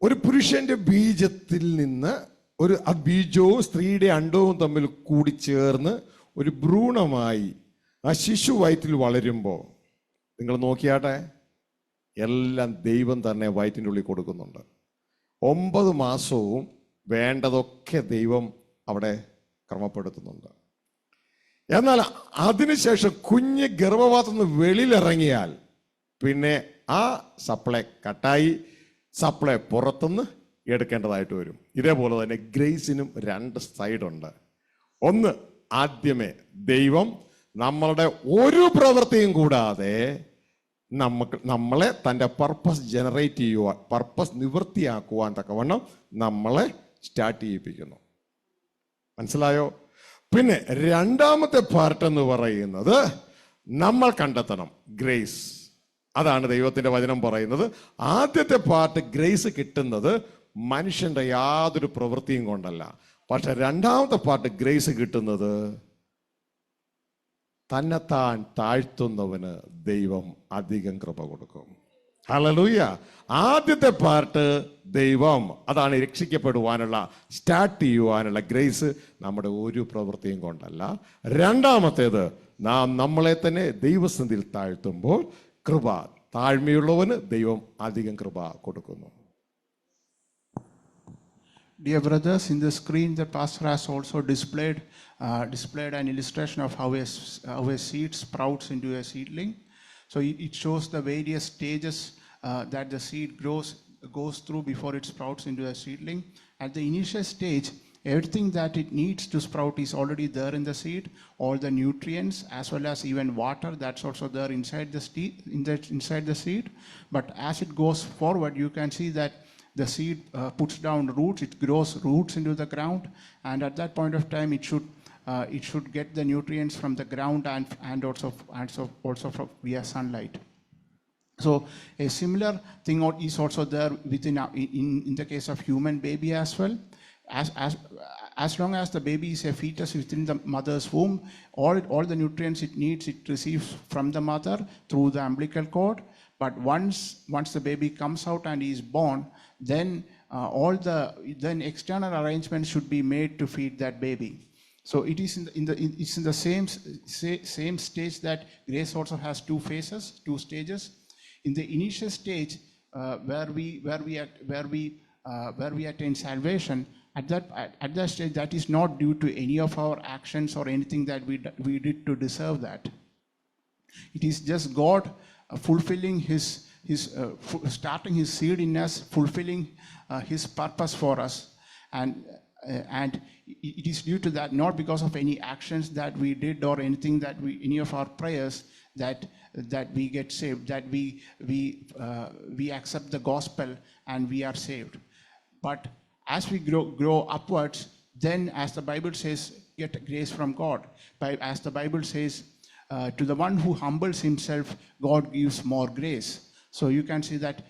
ഒരു പുരുഷന്റെ ബീജത്തിൽ നിന്ന് ഒരു ബീജവും സ്ത്രീയുടെ അണ്ഡവും തമ്മിൽ കൂടി ചേർന്ന് ഒരു ഭ്രൂണമായി ആ ശിശു വയറ്റിൽ വളരുമ്പോൾ നിങ്ങൾ നോക്കിയാട്ടെ, എല്ലാം ദൈവം തന്നെ വയറ്റിൻ്റെ ഉള്ളിൽ കൊടുക്കുന്നുണ്ട്. 9 മാസവും വേണ്ടതൊക്കെ ദൈവം അവിടെ ക്രമപ്പെടുത്തുന്നുണ്ട്. എന്നാൽ അതിനുശേഷം കുഞ്ഞ് ഗർഭപാത്രത്തിൽ നിന്ന് വെളിയിലിറങ്ങിയാൽ പിന്നെ ആ സപ്ലൈ കട്ടായി സപ്ലൈ പുറത്തുനിന്ന് എടുക്കേണ്ടതായിട്ട് വരും. ഇതേപോലെ തന്നെ ഗ്രേസിനും 2 സൈഡുണ്ട്. ഒന്ന്, ആദ്യമേ ദൈവം നമ്മളുടെ ഒരു പ്രവൃത്തിയും കൂടാതെ നമ്മളെ തൻ്റെ പർപ്പസ് ജനറേറ്റ് ചെയ്യുവാൻ, പർപ്പസ് നിവൃത്തിയാക്കുവാൻ തക്കവണ്ണം നമ്മളെ സ്റ്റാർട്ട് ചെയ്യിപ്പിക്കുന്നു. മനസ്സിലായോ? പിന്നെ രണ്ടാമത്തെ പാർട്ട് എന്ന് പറയുന്നത് നമ്മൾ കണ്ടെത്തണം ഗ്രേസ്. അതാണ് ദൈവത്തിൻ്റെ വചനം പറയുന്നത്. ആദ്യത്തെ പാർട്ട് ഗ്രേസ് കിട്ടുന്നത് മനുഷ്യന്റെ യാതൊരു പ്രവൃത്തിയും കൊണ്ടല്ല. പക്ഷെ രണ്ടാമത്തെ പാർട്ട് ഗ്രേസ് കിട്ടുന്നത് തന്നെത്താൻ താഴ്ത്തുന്നവന് ദൈവം അധികം കൃപ കൊടുക്കും. ഹല്ലേലൂയ. ആദ്യത്തെ പാർട്ട് ദൈവം, അതാണ് രക്ഷിക്കപ്പെടുവാനുള്ള, സ്റ്റാർട്ട് ചെയ്യുവാനുള്ള ഗ്രേസ് നമ്മുടെ ഒരു പ്രവൃത്തിയും കൊണ്ടല്ല. രണ്ടാമത്തേത് നാം നമ്മളെ തന്നെ ദൈവസന്നിധിയിൽ താഴ്ത്തുമ്പോൾ കൃപ, താഴ്മയുള്ളവന് ദൈവം അധികം കൃപ കൊടുക്കുന്നു. Dear brothers, in the screen the pastor has also displayed an illustration of how a seed sprouts into a seedling. So it shows the various stages that the seed goes through before it sprouts into a seedling. At the initial stage, everything that it needs to sprout is already there in the seed. All the nutrients as well as even water, that's also there inside the seed. But as it goes forward, you can see that the seed puts down roots. It grows roots into the ground, and at that point of time, it should get the nutrients from the ground and also from via sunlight. So a similar thing is also there in the case of human baby as well. As long as the baby is a fetus within the mother's womb, all the nutrients it needs, it receives from the mother through the umbilical cord. But once the baby comes out and is born, then all the then external arrangements should be made to feed that baby. So it is it's in the same stage that grace also has two phases, two stages. In the initial stage, where we attain salvation, at that stage, that is not due to any of our actions or anything that we did to deserve that. It is just God fulfilling starting His seed in us, fulfilling His purpose for us, and it is due to that, not because of any actions that we did or anything any of our prayers that we get saved, that we accept the gospel and we are saved. But as we grow upwards, then, as the Bible says, get grace from God. As the Bible says, to the one who humbles himself, God gives more grace. So you can see that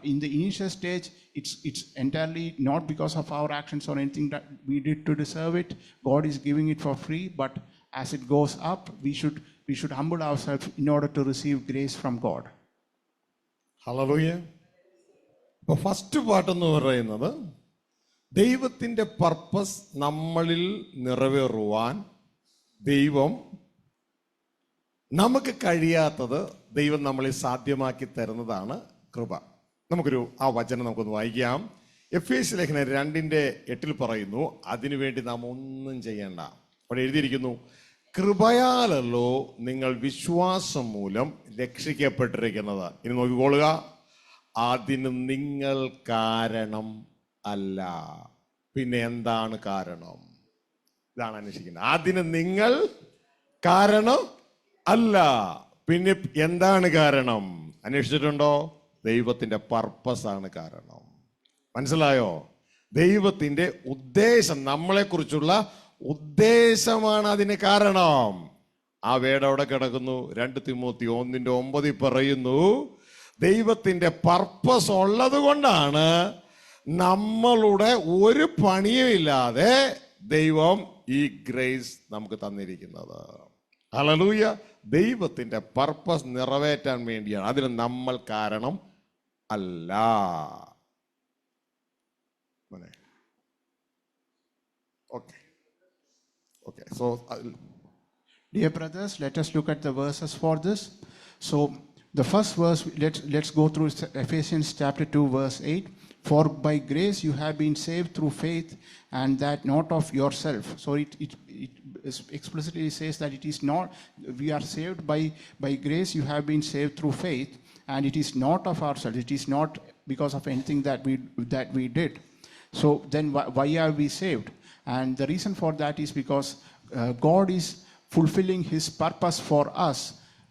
in the initial stage, it's entirely not because of our actions or anything that we did to deserve it. God is giving it for free. But as it goes up, we should humble ourselves in order to receive grace from God. Hallelujah. അപ്പൊ ഫസ്റ്റ് പാട്ടെന്ന് പറയുന്നത്, ദൈവത്തിൻ്റെ പർപ്പസ് നമ്മളിൽ നിറവേറുവാൻ ദൈവം നമുക്ക് കഴിയാത്തത് ദൈവം നമ്മളെ സാധ്യമാക്കി തരുന്നതാണ് കൃപ. ആ വചനം നമുക്കൊന്ന് വായിക്കാം. എഫേസ്യ ലേഖനം 2:8 പറയുന്നു, അതിനുവേണ്ടി നാം ഒന്നും ചെയ്യേണ്ട. അവിടെ എഴുതിയിരിക്കുന്നു, കൃപയാലല്ലോ നിങ്ങൾ വിശ്വാസം മൂലം രക്ഷിക്കപ്പെട്ടിരിക്കുന്നത്. ഇനി നോക്കിക്കൊള്ളുക, അതിന് നിങ്ങൾ കാരണം അല്ല. പിന്നെ എന്താണ് കാരണം? ഇതാണ് അന്വേഷിക്കുന്നത്. അതിന് നിങ്ങൾ കാരണം അല്ല, പിന്നെ എന്താണ് കാരണം? അന്വേഷിച്ചിട്ടുണ്ടോ? ദൈവത്തിന്റെ പർപ്പസ് ആണ് കാരണം. മനസ്സിലായോ? ദൈവത്തിന്റെ ഉദ്ദേശം, നമ്മളെക്കുറിച്ചുള്ള ഉദ്ദേശമാണ് അതിന് കാരണം. ആ വേട് അവിടെ കിടക്കുന്നു. 2 തിമോത്തി 1:9 പറയുന്നു, ദൈവത്തിന്റെ പർപ്പസ് ഉള്ളത് കൊണ്ടാണ് നമ്മളുടെ ഒരു പണിയും ഇല്ലാതെ ദൈവം ഈ ഗ്രേസ് നമുക്ക് തന്നിരിക്കുന്നത്. ഹല്ലേലൂയ. ദൈവത്തിന്റെ പർപ്പസ് നിറവേറ്റാൻ വേണ്ടിയാണ്. അതിന് നമ്മൾ കാരണം അല്ല. Okay. So, dear brothers, let us look at the verses for this. So, the first verse, let's go through Ephesians chapter 2, verse 8. For by grace you have been saved through faith, and that not of yourself. So it explicitly says that it is not, we are saved by grace, you have been saved through faith, and it is not of ourselves. It is not because of anything that we did. So then why are we saved? And the reason for that is because God is fulfilling His purpose for us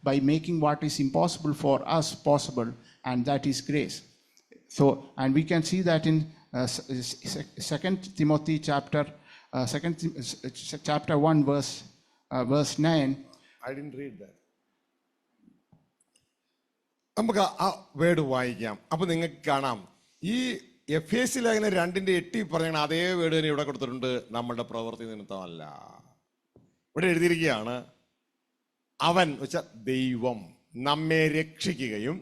by making what is impossible for us possible, and that is grace. So, and we can see that in 2 Timothy chapter 1 verse 9. I didn't read that. നമുക്ക് ആ വേർഡ് വായിക്കാം. അപ്പൊ നിങ്ങൾക്ക് കാണാം, ഈ എഫേസ്യ ലേഖനം 2:8 പറഞ്ഞ അതേ വേർഡ് തന്നെ ഇവിടെ കൊടുത്തിട്ടുണ്ട്. നമ്മുടെ പ്രവൃത്തി നിമിത്തമല്ല. ഇവിടെ എഴുതിയിരിക്കുകയാണ്, അവൻ വെച്ചാൽ ദൈവം നമ്മെ രക്ഷിക്കുകയും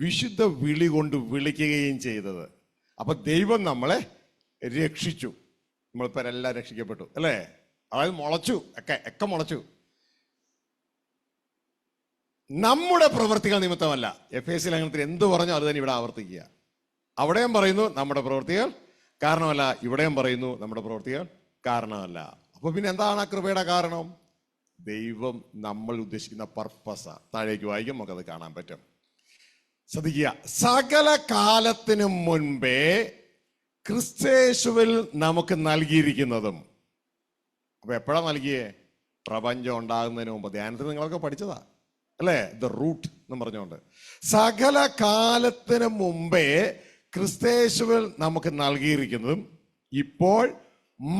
വിശുദ്ധ വിളി കൊണ്ട് വിളിക്കുകയും ചെയ്തത്. അപ്പൊ ദൈവം നമ്മളെ രക്ഷിച്ചു. നമ്മളിപ്പോ എല്ലാം രക്ഷിക്കപ്പെട്ടു, അല്ലേ? അതായത് മുളച്ചു, ഒക്കെ മുളച്ചു. നമ്മുടെ പ്രവൃത്തികൾ നിമിത്തമല്ല. എഫേസ്യ ലേഖനത്തിൽ എന്ത് പറഞ്ഞോ അത് തന്നെ ഇവിടെ ആവർത്തിക്കുക. അവിടെയും പറയുന്നു നമ്മുടെ പ്രവൃത്തികൾ കാരണമല്ല, ഇവിടെയും പറയുന്നു നമ്മുടെ പ്രവൃത്തികൾ കാരണമല്ല. അപ്പൊ പിന്നെ എന്താണ് ആ കൃപയുടെ കാരണം? ദൈവം നമ്മൾ ഉദ്ദേശിക്കുന്ന പർപ്പസാ. താഴേക്ക് വായിക്കും, നമുക്കത് കാണാൻ പറ്റും. ശ്രദ്ധിക്കുക, സകല കാലത്തിനു മുൻപേ ക്രിസ്തയേശുവിൽ നമുക്ക് നൽകിയിരിക്കുന്നതും. അപ്പൊ എപ്പോഴാ നൽകിയേ? പ്രപഞ്ചം ഉണ്ടാകുന്നതിന് മുമ്പ്. ധ്യാനത്തിൽ നിങ്ങളൊക്കെ പഠിച്ചതാ, അല്ലേ? ദ റൂട്ട് എന്ന് പറഞ്ഞുകൊണ്ട് സകല കാലത്തിന് മുമ്പേ ക്രിസ്തയേശുവിൽ നമുക്ക് നൽകിയിരിക്കുന്നതും, ഇപ്പോൾ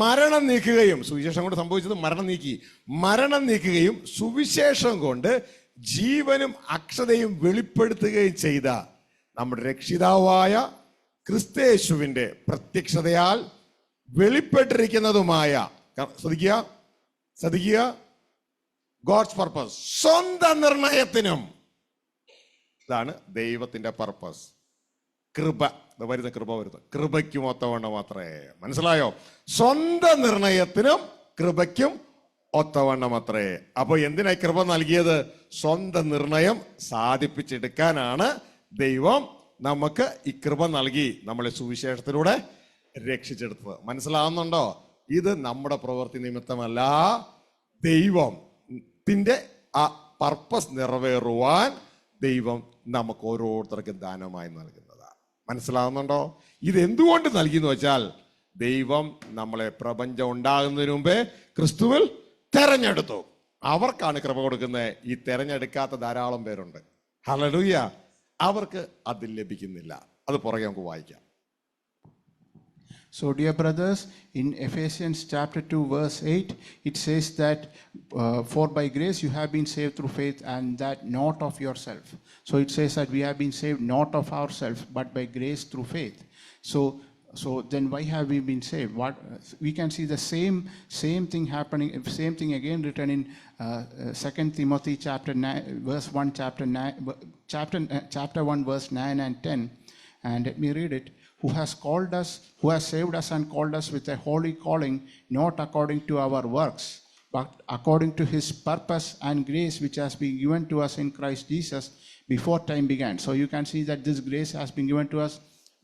മരണം നീക്കുകയും, സുവിശേഷം കൊണ്ട് സംഭവിച്ചത് മരണം നീക്കുകയും സുവിശേഷം കൊണ്ട് ജീവനും അക്ഷതയും വെളിപ്പെടുത്തുകയും ചെയ്ത നമ്മുടെ രക്ഷിതാവായ ക്രിസ്തയേശുവിന്റെ പ്രത്യക്ഷതയാൽ വെളിപ്പെട്ടിരിക്കുന്നതുമായ, ശ്രദ്ധിക്കുക, ഗോഡ്സ് പർപ്പസ്, സ്വന്തം നിർണയത്തിനും. ഇതാണ് ദൈവത്തിന്റെ പർപ്പസ്. കൃപ വരുന്ന കൃപ വരുന്നു. കൃപയ്ക്കും ഒത്തവണ്ണം അത്രേ. മനസ്സിലായോ? സ്വന്തം നിർണയത്തിനും കൃപയ്ക്കും ഒത്തവണ്ണം അത്രേ. അപ്പൊ എന്തിനായി കൃപ നൽകിയത്? സ്വന്തം നിർണയം സാധിപ്പിച്ചെടുക്കാനാണ് ദൈവം നമുക്ക് ഈ കൃപ നൽകി നമ്മളെ സുവിശേഷത്തിലൂടെ രക്ഷിച്ചെടുത്തത്. മനസ്സിലാവുന്നുണ്ടോ? ഇത് നമ്മുടെ പ്രവൃത്തി നിമിത്തമല്ല, ദൈവത്തിന്റെ ആ പർപ്പസ് നിറവേറുവാൻ ദൈവം നമുക്ക് ഓരോരുത്തർക്കും ദാനമായി നൽകുന്നതാണ്. മനസ്സിലാവുന്നുണ്ടോ? ഇത് എന്തുകൊണ്ട് നൽകിയെന്ന് വെച്ചാൽ, ദൈവം നമ്മളെ പ്രപഞ്ചം ഉണ്ടാകുന്നതിന് മുമ്പേ ക്രിസ്തുവിൽ തെരഞ്ഞെടുത്തു. അവർക്കാണ് കൃപ കൊടുക്കുന്നത്. ഈ തെരഞ്ഞെടുക്കാത്ത ധാരാളം പേരുണ്ട്. ഹല്ലേലൂയ. അവർക്ക് അത് ലഭിക്കുന്നില്ല. അത് പുറകെ നമുക്ക് വായിക്കാം. So, dear brothers, in Ephesians chapter 2, verse 8, it says that, for by grace you have been saved through faith, and that not of yourself. So, it says that we have been saved not of ourselves, but by grace through faith. So then why have we been saved? What we can see the same thing happening, same thing again written in 2 Timothy chapter 9, verse 1, chapter 1, verse 9 and 10. And let me read it. Who has saved us and called us with a holy calling, not according to our works, but according to his purpose and grace, which has been given to us in Christ Jesus before time began. So you can see that this grace has been given to us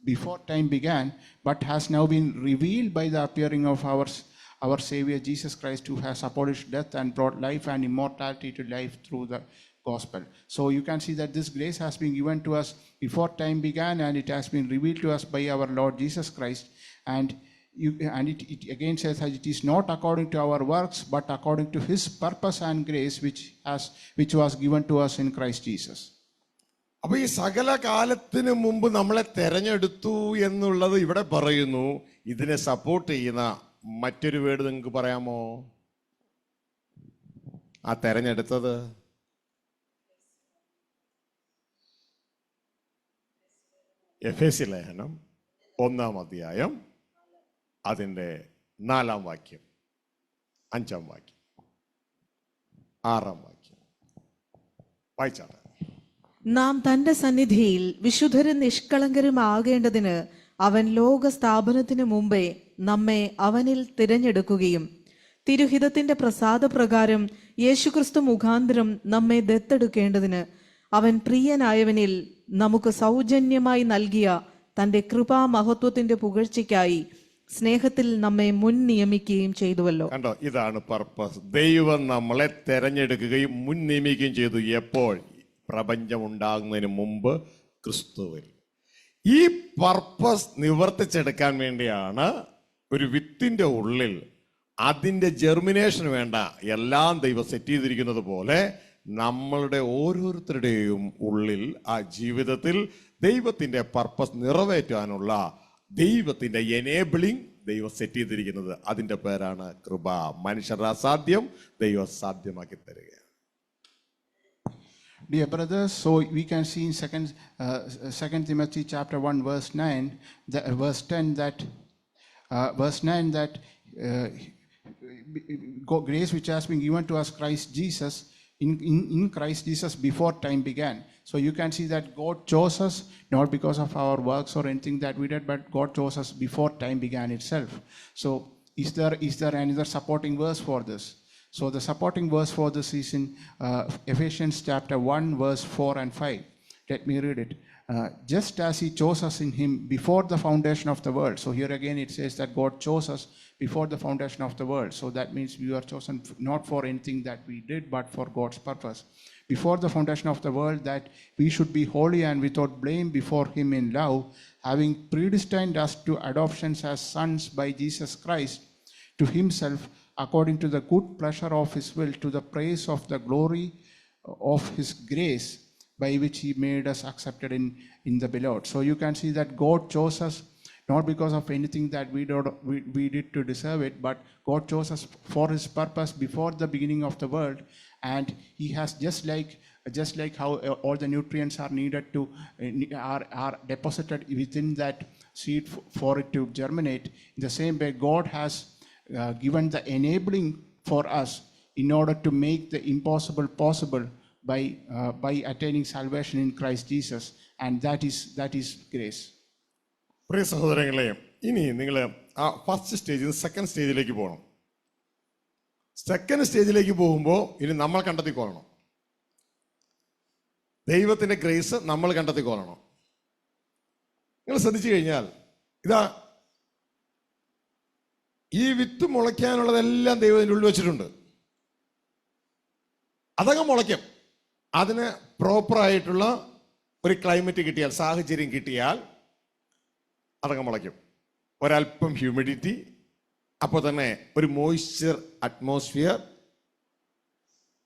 before time began, but has now been revealed by the appearing of our Savior Jesus Christ, who has abolished death and brought life and immortality to life through the gospel. So you can see that this grace has been given to us before time began, and it has been revealed to us by our Lord Jesus Christ. And it again says that it is not according to our works, but according to his purpose and grace, which was given to us in Christ Jesus. അപ്പൊ ഈ സകല കാലത്തിന് മുമ്പ് നമ്മളെ തെരഞ്ഞെടുത്തു എന്നുള്ളത് ഇവിടെ പറയുന്നു. ഇതിനെ സപ്പോർട്ട് ചെയ്യുന്ന മറ്റൊരു വേർഡ് നിങ്ങൾക്ക് പറയാമോ? ആ തെരഞ്ഞെടുത്തത് എഫേസ്യ ലേഖനം 1-ാം അധ്യായം അതിൻ്റെ 4-ാം വാക്യം, 5-ാം വാക്യം, 6-ാം വാക്യം വായിച്ചാട്ടെ. നാം തന്റെ സന്നിധിയിൽ വിശുദ്ധരും നിഷ്കളങ്കരും ആകേണ്ടതിന് അവൻ ലോക സ്ഥാപനത്തിനു മുമ്പേ നമ്മെ അവനിൽ തിരഞ്ഞെടുക്കുകയും തിരുഹിതത്തിന്റെ പ്രസാദപ്രകാരം യേശുക്രിസ്തു മുഖാന്തരം നമ്മെ ദത്തെടുക്കേണ്ടതിന് അവൻ പ്രിയനായവനിൽ നമുക്ക് സൗജന്യമായി നൽകിയ തന്റെ കൃപാമഹത്വത്തിന്റെ പുകഴ്ചയ്ക്കായി സ്നേഹത്തിൽ നമ്മെ മുൻ നിയമിക്കുകയും ചെയ്തുവല്ലോ. കണ്ടോ, ഇതാണ് പർപ്പസ്. ദൈവം നമ്മളെ തെരഞ്ഞെടുക്കുകയും മുൻ നിയമിക്കുകയും ചെയ്തു. എപ്പോൾ? പ്രപഞ്ചം ഉണ്ടാകുന്നതിന് മുമ്പ് ക്രിസ്തുവിൽ. ഈ പർപ്പസ് നിവർത്തിച്ചെടുക്കാൻ വേണ്ടിയാണ് ഒരു വിത്തിന്റെ ഉള്ളിൽ അതിൻ്റെ ജെർമിനേഷന് വേണ്ട എല്ലാം ദൈവം സെറ്റ് ചെയ്തിരിക്കുന്നത് പോലെ നമ്മളുടെ ഓരോരുത്തരുടെയും ഉള്ളിൽ ആ ജീവിതത്തിൽ ദൈവത്തിൻ്റെ പർപ്പസ് നിറവേറ്റാനുള്ള ദൈവത്തിൻ്റെ എനേബിളിംഗ് ദൈവം സെറ്റ് ചെയ്തിരിക്കുന്നത്. അതിൻ്റെ പേരാണ് കൃപ. മനുഷ്യരുടെ അസാധ്യം ദൈവം സാധ്യമാക്കി തരിക. Dear brothers, so we can see in 2 Timothy chapter 1, verse 9, verse 10 that grace which has been given to us Christ Jesus in Christ Jesus before time began. So you can see that God chose us not because of our works or anything that we did, but God chose us before time began itself. So is there another supporting verse for this? So the supporting verse for this is in Ephesians chapter 1, verse 4 and 5. Let me read it. Just as he chose us in him before the foundation of the world. So here again it says that God chose us before the foundation of the world. So that means we were chosen not for anything that we did, but for God's purpose. Before the foundation of the world, that we should be holy and without blame before him in love, having predestined us to adoptions as sons by Jesus Christ to himself, according to the good pleasure of his will, to the praise of the glory of his grace, by which he made us accepted in the beloved. So you can see that God chose us not because of anything that we did to deserve it, but God chose us for his purpose before the beginning of the world. And he has just like how all the nutrients are needed to are deposited within that seed for it to germinate. In the same way, God has given the enabling for us in order to make the impossible possible by attaining salvation in Christ Jesus, and that is grace. പ്രിയ സഹോദരങ്ങളെ, ഇനി നിങ്ങൾ ആ ഫസ്റ്റ് സ്റ്റേജിൽ നിന്ന് സെക്കൻഡ് സ്റ്റേജിലേക്ക് പോകണം. സെക്കൻഡ് സ്റ്റേജിലേക്ക് പോകുമ്പോൾ ഇനി നമ്മൾ കണ്ടെത്തിക്കൊള്ളണം. ദൈവത്തിന്റെ ഗ്രേസ് നമ്മൾ കണ്ടെത്തിക്കൊള്ളണം. നിങ്ങൾ ശ്രദ്ധിച്ചു കഴിഞ്ഞാൽ ഇതാ ഈ വിത്ത് മുളയ്ക്കാനുള്ളതെല്ലാം ദൈവത്തിൻ്റെ ഉള്ളിൽ വെച്ചിട്ടുണ്ട്. അതങ്ങ് മുളയ്ക്കും. അതിന് പ്രോപ്പറായിട്ടുള്ള ഒരു ക്ലൈമറ്റ് കിട്ടിയാൽ, സാഹചര്യം കിട്ടിയാൽ അതങ്ങ് മുളയ്ക്കും. ഒരല്പം ഹ്യൂമിഡിറ്റി, അപ്പോൾ തന്നെ ഒരു മോയ്സ്ചർ അറ്റ്മോസ്ഫിയർ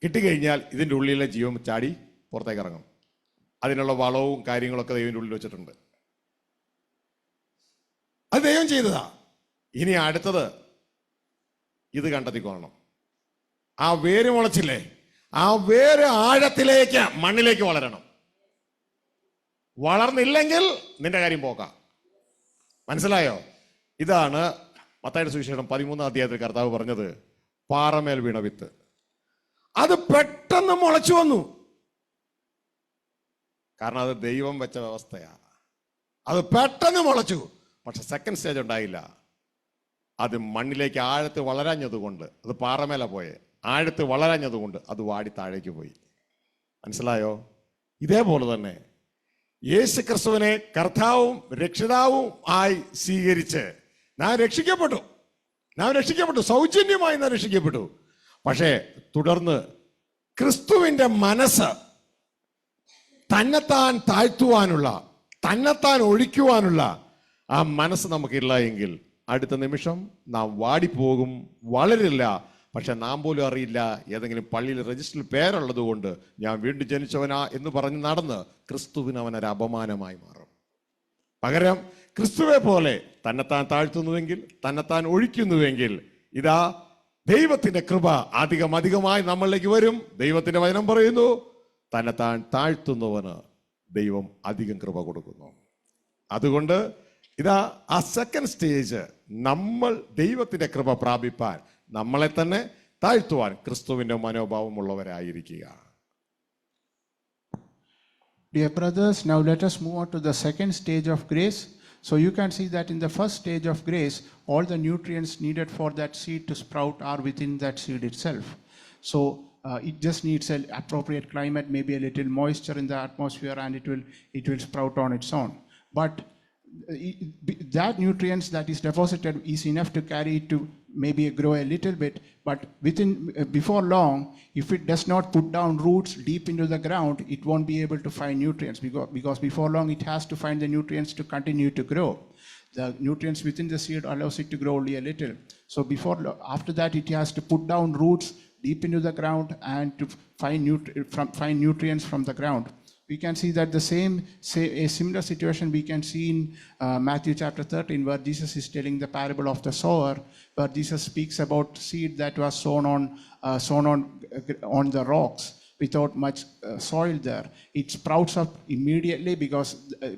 കിട്ടിക്കഴിഞ്ഞാൽ ഇതിൻ്റെ ഉള്ളിലെ ജീവൻ ചാടി പുറത്തേക്ക് ഇറങ്ങും. അതിനുള്ള വളവും കാര്യങ്ങളൊക്കെ ദൈവത്തിൻ്റെ ഉള്ളിൽ വെച്ചിട്ടുണ്ട്. അത് ദൈവം ചെയ്തതാ. ഇനി അടുത്തത് ഇത് കണ്ടെത്തിക്കൊള്ളണം. ആ വേര് മുളച്ചില്ലേ, ആ വേര് ആഴത്തിലേക്ക് മണ്ണിലേക്ക് വളരണം. വളർന്നില്ലെങ്കിൽ നിന്റെ കാര്യം പോക്കാം. മനസ്സിലായോ? ഇതാണ് മത്തായിയുടെ സുവിശേഷം 13-ാം അധ്യായത്തിൽ കർത്താവ് പറഞ്ഞത്, പാറമേൽ വീണ വിത്ത്. അത് പെട്ടെന്ന് മുളച്ചു വന്നു. കാരണം അത് ദൈവം വെച്ച വ്യവസ്ഥയാണ്. അത് പെട്ടെന്ന് മുളച്ചു. പക്ഷെ സെക്കൻഡ് സ്റ്റേജ് ഉണ്ടായില്ല. അത് മണ്ണിലേക്ക് ആഴത്ത് വളരാഞ്ഞതുകൊണ്ട്, അത് പാറമേല പോയെ, ആഴത്ത് വളരാഞ്ഞതുകൊണ്ട് അത് വാടി താഴേക്ക് പോയി. മനസ്സിലായോ? ഇതേപോലെ തന്നെ യേശു ക്രിസ്തുവിനെ കർത്താവും രക്ഷിതാവും ആയി സ്വീകരിച്ച് നാം രക്ഷിക്കപ്പെട്ടു, സൗജന്യമായി നാം രക്ഷിക്കപ്പെട്ടു. പക്ഷേ തുടർന്ന് ക്രിസ്തുവിന്റെ മനസ്സ് തന്നെത്താൻ താഴ്ത്തുവാനുള്ള, തന്നെത്താൻ ഒഴിക്കുവാനുള്ള ആ മനസ്സ് നമുക്കില്ല എങ്കിൽ അടുത്ത നിമിഷം നാം വാടിപ്പോകും, വളരില്ല. പക്ഷെ നാം പോലും അറിയില്ല, ഏതെങ്കിലും പള്ളിയിൽ രജിസ്റ്ററിൽ പേരുള്ളത് കൊണ്ട് ഞാൻ വീണ്ടും ജനിച്ചവനാ എന്ന് പറഞ്ഞ് നടന്ന് ക്രിസ്തുവിന് അവനൊരു അപമാനമായി മാറും. പകരം ക്രിസ്തുവെ പോലെ തന്നെത്താൻ താഴ്ത്തുന്നുവെങ്കിൽ, തന്നെത്താൻ ഒഴിക്കുന്നുവെങ്കിൽ, ഇതാ ദൈവത്തിന്റെ കൃപ അധികമായി നമ്മളിലേക്ക് വരും. ദൈവത്തിന്റെ വചനം പറയുന്നു, തന്നെത്താൻ താഴ്ത്തുന്നവന് ദൈവം അധികം കൃപ കൊടുക്കുന്നു. അതുകൊണ്ട് ഇതാ ആ സെക്കൻഡ് സ്റ്റേജ്, നമ്മൾ ദൈവത്തിന്റെ കൃപ പ്രാപിപ്പാൻ, നമ്മളെ തന്നെ താഴ്ത്തുവാൻ ക്രിസ്തുവിന്റെ മനോഭാവമുള്ളവരായിരിക്കുക. Dear brothers, now let us move on to the second stage of grace. So you can see that in the first stage of grace, all the nutrients needed for that seed to sprout are within that seed itself. So it just needs an appropriate climate, maybe a little moisture in the atmosphere, and it will sprout on its own. But that nutrients that is deposited is enough to carry it to maybe grow a little bit, but before long, if it does not put down roots deep into the ground, it won't be able to find nutrients, because before long it has to find the nutrients to continue to grow. The nutrients within the seed allows it to grow only a little. So after that, it has to put down roots deep into the ground and to find nutrients from the ground. We can see that a similar situation we can see in Matthew chapter 13, where Jesus is telling the parable of the sower, where Jesus speaks about seed that was sown on the rocks without much soil there. It sprouts up immediately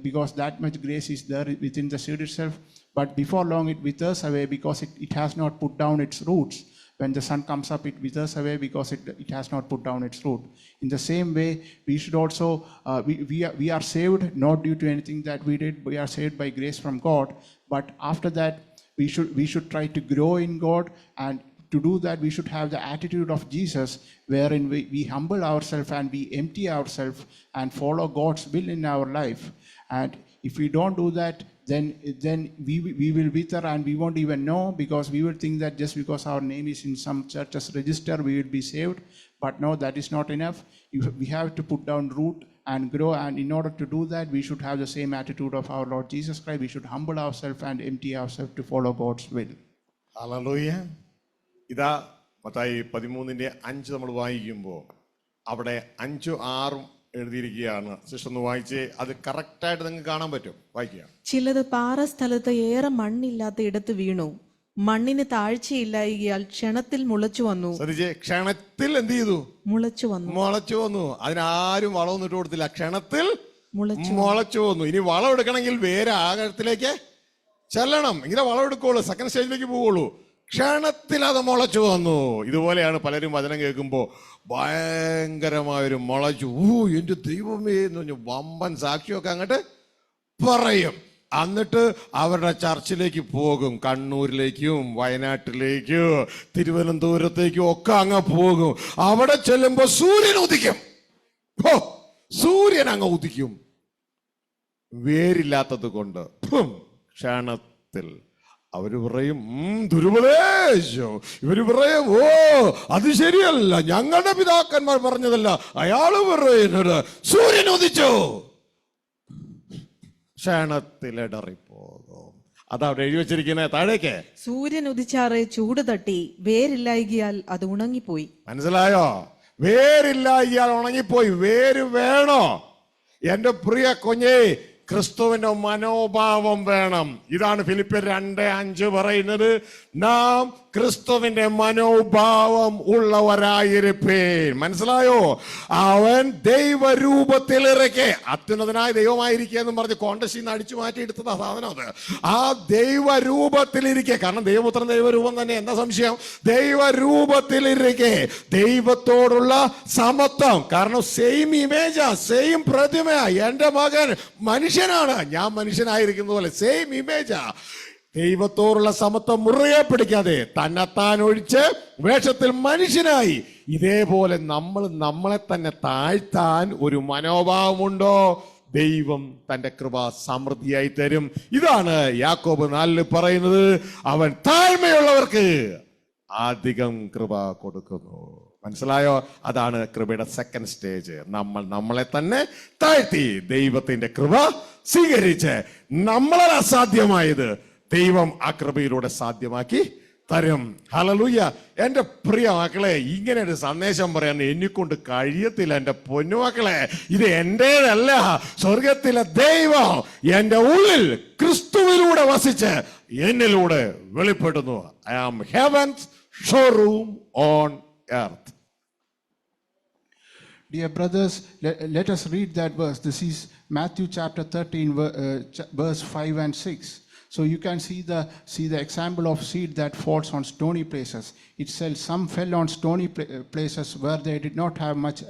because that much grace is there within the seed itself. But before long, it withers away because it has not put down its roots. When the sun comes up, it withers away because it has not put down its root. In the same way, we should also, we are saved not due to anything that we did. We are saved by grace from God. But after that, we should try to grow in God. And to do that, we should have the attitude of Jesus, wherein we humble ourselves and we empty ourselves and follow God's will in our life. And if we don't do that, then we will wither and we won't even know, because we will think that just because our name is in some church's register, we will be saved. But no, that is not enough. We have to put down root and grow, and in order to do that, we should have the same attitude of our Lord Jesus Christ. We should humble ourselves and empty ourselves to follow God's will. Hallelujah. ഇതാ മത്തായി 13:5 നമ്മൾ വായിക്കുമ്പോൾ അവിടെ 5-6 എഴുതിയിരിക്കുകയാണ്. സിസ്റ്റർ ഒന്ന് വായിച്ചേ, അത് കറക്റ്റായിട്ട് നിങ്ങൾക്ക് കാണാൻ പറ്റും. വായിക്കുക. ചിലത് പാറ സ്ഥലത്ത് ഏറെ മണ്ണില്ലാത്ത ഇടത്ത് വീണു, മണ്ണിന് താഴ്ചയില്ലായികയാൽ ക്ഷണത്തിൽ മുളച്ചു വന്നു. ശ്രദ്ധിച്ചേ, ക്ഷണത്തിൽ എന്ത് ചെയ്തു? മുളച്ചു വന്നു. അതിനാരും വളമൊന്നും ഇട്ട് കൊടുത്തില്ല, ക്ഷണത്തിൽ മുളച്ചു വന്നു. ഇനി വളം എടുക്കണമെങ്കിൽ വേറെ ആഴത്തിലേക്ക് ചെല്ലണം, ഇങ്ങനെ വളം എടുക്കുള്ളൂ, സെക്കൻഡ് സ്റ്റേജിലേക്ക് പോവുള്ളൂ. ക്ഷണത്തിൽ അത് മുളച്ചു വന്നു. ഇതുപോലെയാണ് പലരും വചനം കേൾക്കുമ്പോൾ ഭയങ്കരമായൊരു മുളച്ചു, എൻ്റെ ദൈവമേ എന്ന് പറഞ്ഞ് വമ്പൻ സാക്ഷിയൊക്കെ അങ്ങോട്ട് പറയും. എന്നിട്ട് അവരുടെ ചർച്ചിലേക്ക് പോകും. കണ്ണൂരിലേക്കും വയനാട്ടിലേക്കും തിരുവനന്തപുരത്തേക്കും ഒക്കെ അങ്ങ് പോകും. അവിടെ ചെല്ലുമ്പോ സൂര്യൻ ഉദിക്കും. സൂര്യൻ അങ്ങ് ഉദിക്കും. വേരില്ലാത്തത് കൊണ്ട് ക്ഷണത്തിൽ അവര് പറയും ദുരുപദേശം. ഇവര് പറയും അത് ശരിയല്ല, ഞങ്ങളുടെ പിതാക്കന്മാർ പറഞ്ഞതല്ല. അയാള് പറയുന്നത് സൂര്യൻ ഉദിച്ചു, ക്ഷണത്തിലിടറിപ്പോകും. അതവിടെ എഴുതി വെച്ചിരിക്കുന്നത് താഴേക്ക്. സൂര്യൻ ഉദിച്ചാറെ ചൂട് തട്ടി, വേരില്ലായികയാൽ അത് ഉണങ്ങിപ്പോയി. മനസ്സിലായോ? വേരില്ലായികയാൽ ഉണങ്ങിപ്പോയി. വേര് വേണോ എന്റെ പ്രിയ കുഞ്ഞേ? ക്രിസ്തുവിന്റെ മനോഭാവം വേണം. ഇതാണ് ഫിലിപ്പിയർ 2:5 പറയുന്നത്. നാം ക്രിസ്തുവിന്റെ മനോഭാവം ഉള്ളവരായിരിപ്പേൻ. മനസ്സിലായോ? അവൻ ദൈവരൂപത്തിൽ ഇറക്കെ, അത്യുന്നതനായ ദൈവമായിരിക്കുക എന്ന് പറഞ്ഞ് കോണ്ടസിൽ നിന്ന് അടിച്ചു മാറ്റി എടുത്തതാ സാധനം അത്. ആ ദൈവരൂപത്തിലിരിക്കെ, കാരണം ദൈവപുത്രൻ ദൈവരൂപം തന്നെ, എന്താ സംശയം? ദൈവരൂപത്തിലിരിക്കെ ദൈവത്തോടുള്ള സമത്വം. കാരണം സെയിം ഇമേജാ, സെയിം പ്രതിമയാ. എന്റെ മകൻ മനുഷ്യനാണ്, ഞാൻ മനുഷ്യനായിരിക്കുന്ന പോലെ സെയിം ഇമേജാ. ദൈവത്തോടുള്ള സമത്വം മുറുകെ പിടിക്കാതെ തന്നെത്താൻ ഒഴിച്ച് വേഷത്തിൽ മനുഷ്യനായി. ഇതേപോലെ നമ്മളെ തന്നെ താഴ്ത്താൻ ഒരു മനോഭാവമുണ്ടോ? ദൈവം തന്റെ കൃപ സമൃദ്ധിയായി തരും. ഇതാണ് യാക്കോബ് 4 പറയുന്നത്. അവൻ താഴ്മയുള്ളവർക്ക് അധികം കൃപ കൊടുക്കുന്നു. മനസ്സിലായോ? അതാണ് കൃപയുടെ സെക്കൻഡ് സ്റ്റേജ്. നമ്മളെ തന്നെ താഴ്ത്തി ദൈവത്തിന്റെ കൃപ സ്വീകരിച്ച് നമ്മളാൽ അസാധ്യമായത് ദൈവം ആ കൃപയിലൂടെ സാധ്യമാക്കി തരും. ഹല്ലേലൂയ. എന്റെ പ്രിയ മക്കളെ, ഇങ്ങനെ ഒരു സന്ദേശം പറയാൻ എന്നെക്കൊണ്ട് കഴിയത്തില്ല. എന്റെ പൊന്നുമക്കളെ, ഇത് എന്റേതല്ല, സ്വർഗത്തിലെ ദൈവം എന്റെ ഉള്ളിൽ ക്രിസ്തുവിലൂടെ വസിച്ച് എന്നിലൂടെ വെളിപ്പെടുന്നു. I am heaven's showroom on earth. Dear brothers, let us read that verse. This is Matthew chapter 13, verse 5 and 6. So you can see the example of seed that falls on stony places. It says some fell on stony places where they did not have much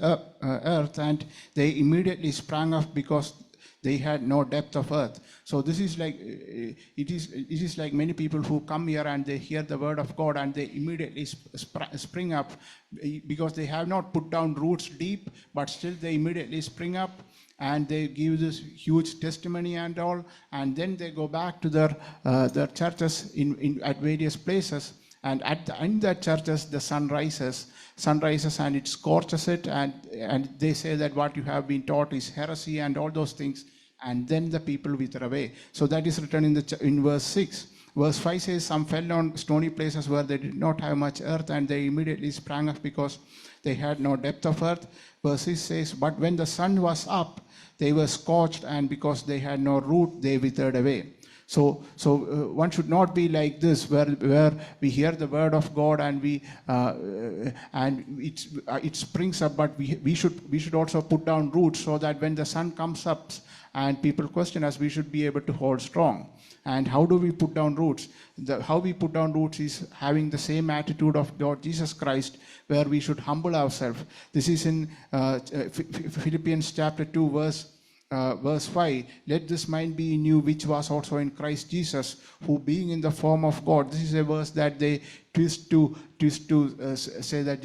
earth, and they immediately sprang up because they had no depth of earth. So this is like it is like many people who come here and they hear the word of God and they immediately spring up because they have not put down roots deep, but still they immediately spring up and they give this huge testimony and all, and then they go back to their churches at various places, and in their churches the sun rises and it scorches it, and they say that what you have been taught is heresy and all those things, and then the people wither away. So that is written in verse 6. Verse 5 says some fell on stony places where they did not have much earth, and they immediately sprang up because they had no depth of earth. Verse 6 says, but when the sun was up, they were scorched, and because they had no root, they withered away. So one should not be like this, where we hear the word of God and it springs up, but we should also put down roots, so that when the sun comes up and people question us, we should be able to hold strong. And how do we put down roots? How we put down roots is having the same attitude of Lord Jesus Christ, where we should humble ourselves. This is in Philippians chapter 2, verse 5. Let this mind be in you, which was also in Christ Jesus, who being in the form of God. This is a verse that they twist to say that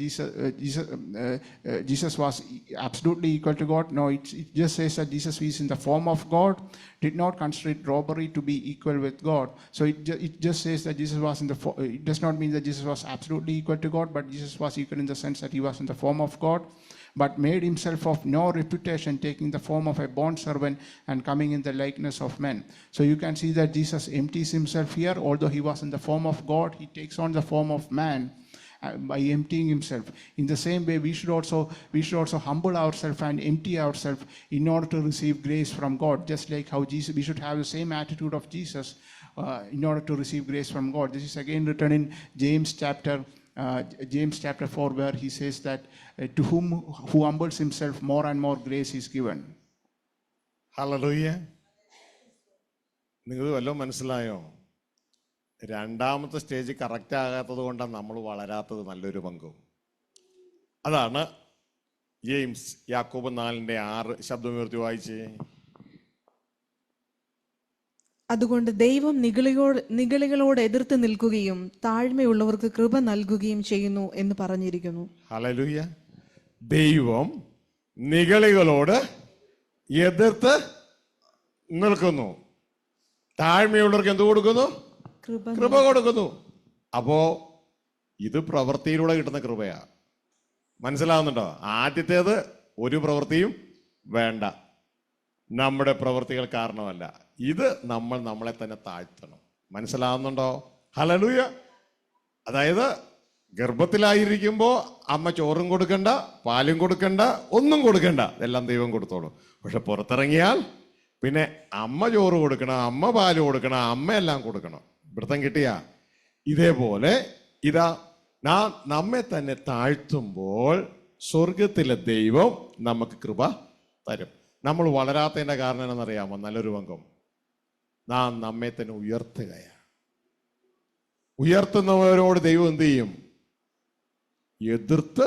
Jesus was absolutely equal to God. No, it just says that Jesus is in the form of God, did not consider it robbery to be equal with God. So it just says that Jesus was it does not mean that Jesus was absolutely equal to God, but Jesus was equal in the sense that he was in the form of God, but made himself of no reputation, taking the form of a bondservant and coming in the likeness of men. So you can see that Jesus empties himself here. Although he was in the form of God, he takes on the form of man by emptying himself. In the same way, we should also humble ourselves and empty ourselves in order to receive grace from God. Just like how we should have the same attitude of Jesus in order to receive grace from God. This is again written in James chapter 4, where he says that to whom who humbles himself, more and more grace is given. Hallelujah. നിങ്ങൾക്ക് വല്ലതും മനസ്സിലായോ? രണ്ടാമത്തെ സ്റ്റേജ് കറക്റ്റ് ആകാത്തത് കൊണ്ടാണ് നമ്മൾ വളരാത്തത് നല്ലൊരു പങ്കും. അതാണ് ജെയിംസ് യാക്കോബ് 4:6 ശബ്ദമുയർത്തി വായിച്ചേ. അതുകൊണ്ട് ദൈവം നിഗളികളോട് എതിർത്ത് നിൽക്കുകയും താഴ്മയുള്ളവർക്ക് കൃപ നൽകുകയും ചെയ്യുന്നു എന്ന് പറഞ്ഞിരിക്കുന്നു. ഹല്ലേലൂയ. ദൈവം നിഗളികളോട് എതിർത്ത് നിൽക്കുന്നു, താഴ്മയുള്ളവർക്ക് എന്ത് കൊടുക്കുന്നു? കൃപ കൊടുക്കുന്നു. അപ്പോ ഇത് പ്രവൃത്തിയിലൂടെ കിട്ടുന്ന കൃപയാ. മനസ്സിലാവുന്നുണ്ടോ? ആദ്യത്തേത് ഒരു പ്രവൃത്തിയും വേണ്ട, നമ്മുടെ പ്രവൃത്തികൾ കാരണമല്ല. ഇത് നമ്മളെ തന്നെ താഴ്ത്തണം. മനസ്സിലാവുന്നുണ്ടോ? ഹല്ലേലൂയ. അതായത് ഗർഭത്തിലായിരിക്കുമ്പോ അമ്മ ചോറും കൊടുക്കണ്ട, പാലും കൊടുക്കണ്ട, ഒന്നും കൊടുക്കണ്ട, ഇതെല്ലാം ദൈവം കൊടുത്തോളൂ. പക്ഷെ പുറത്തിറങ്ങിയാൽ പിന്നെ അമ്മ ചോറ് കൊടുക്കണം, അമ്മ പാല് കൊടുക്കണം, അമ്മ എല്ലാം കൊടുക്കണം. വൃത്തം കിട്ടിയ ഇതേപോലെ ഇതാ നമ്മെ തന്നെ താഴ്ത്തുമ്പോൾ സ്വർഗത്തിലെ ദൈവം നമുക്ക് കൃപ തരും. നമ്മൾ വളരാത്തതിന്റെ കാരണം എന്നറിയാമോ? നല്ലൊരു പങ്കം നാം നമ്മെ തന്നെ ഉയർത്തുകയാണ്. ഉയർത്തുന്നവരോട് ദൈവം എന്ത് ചെയ്യും? എതിർത്ത്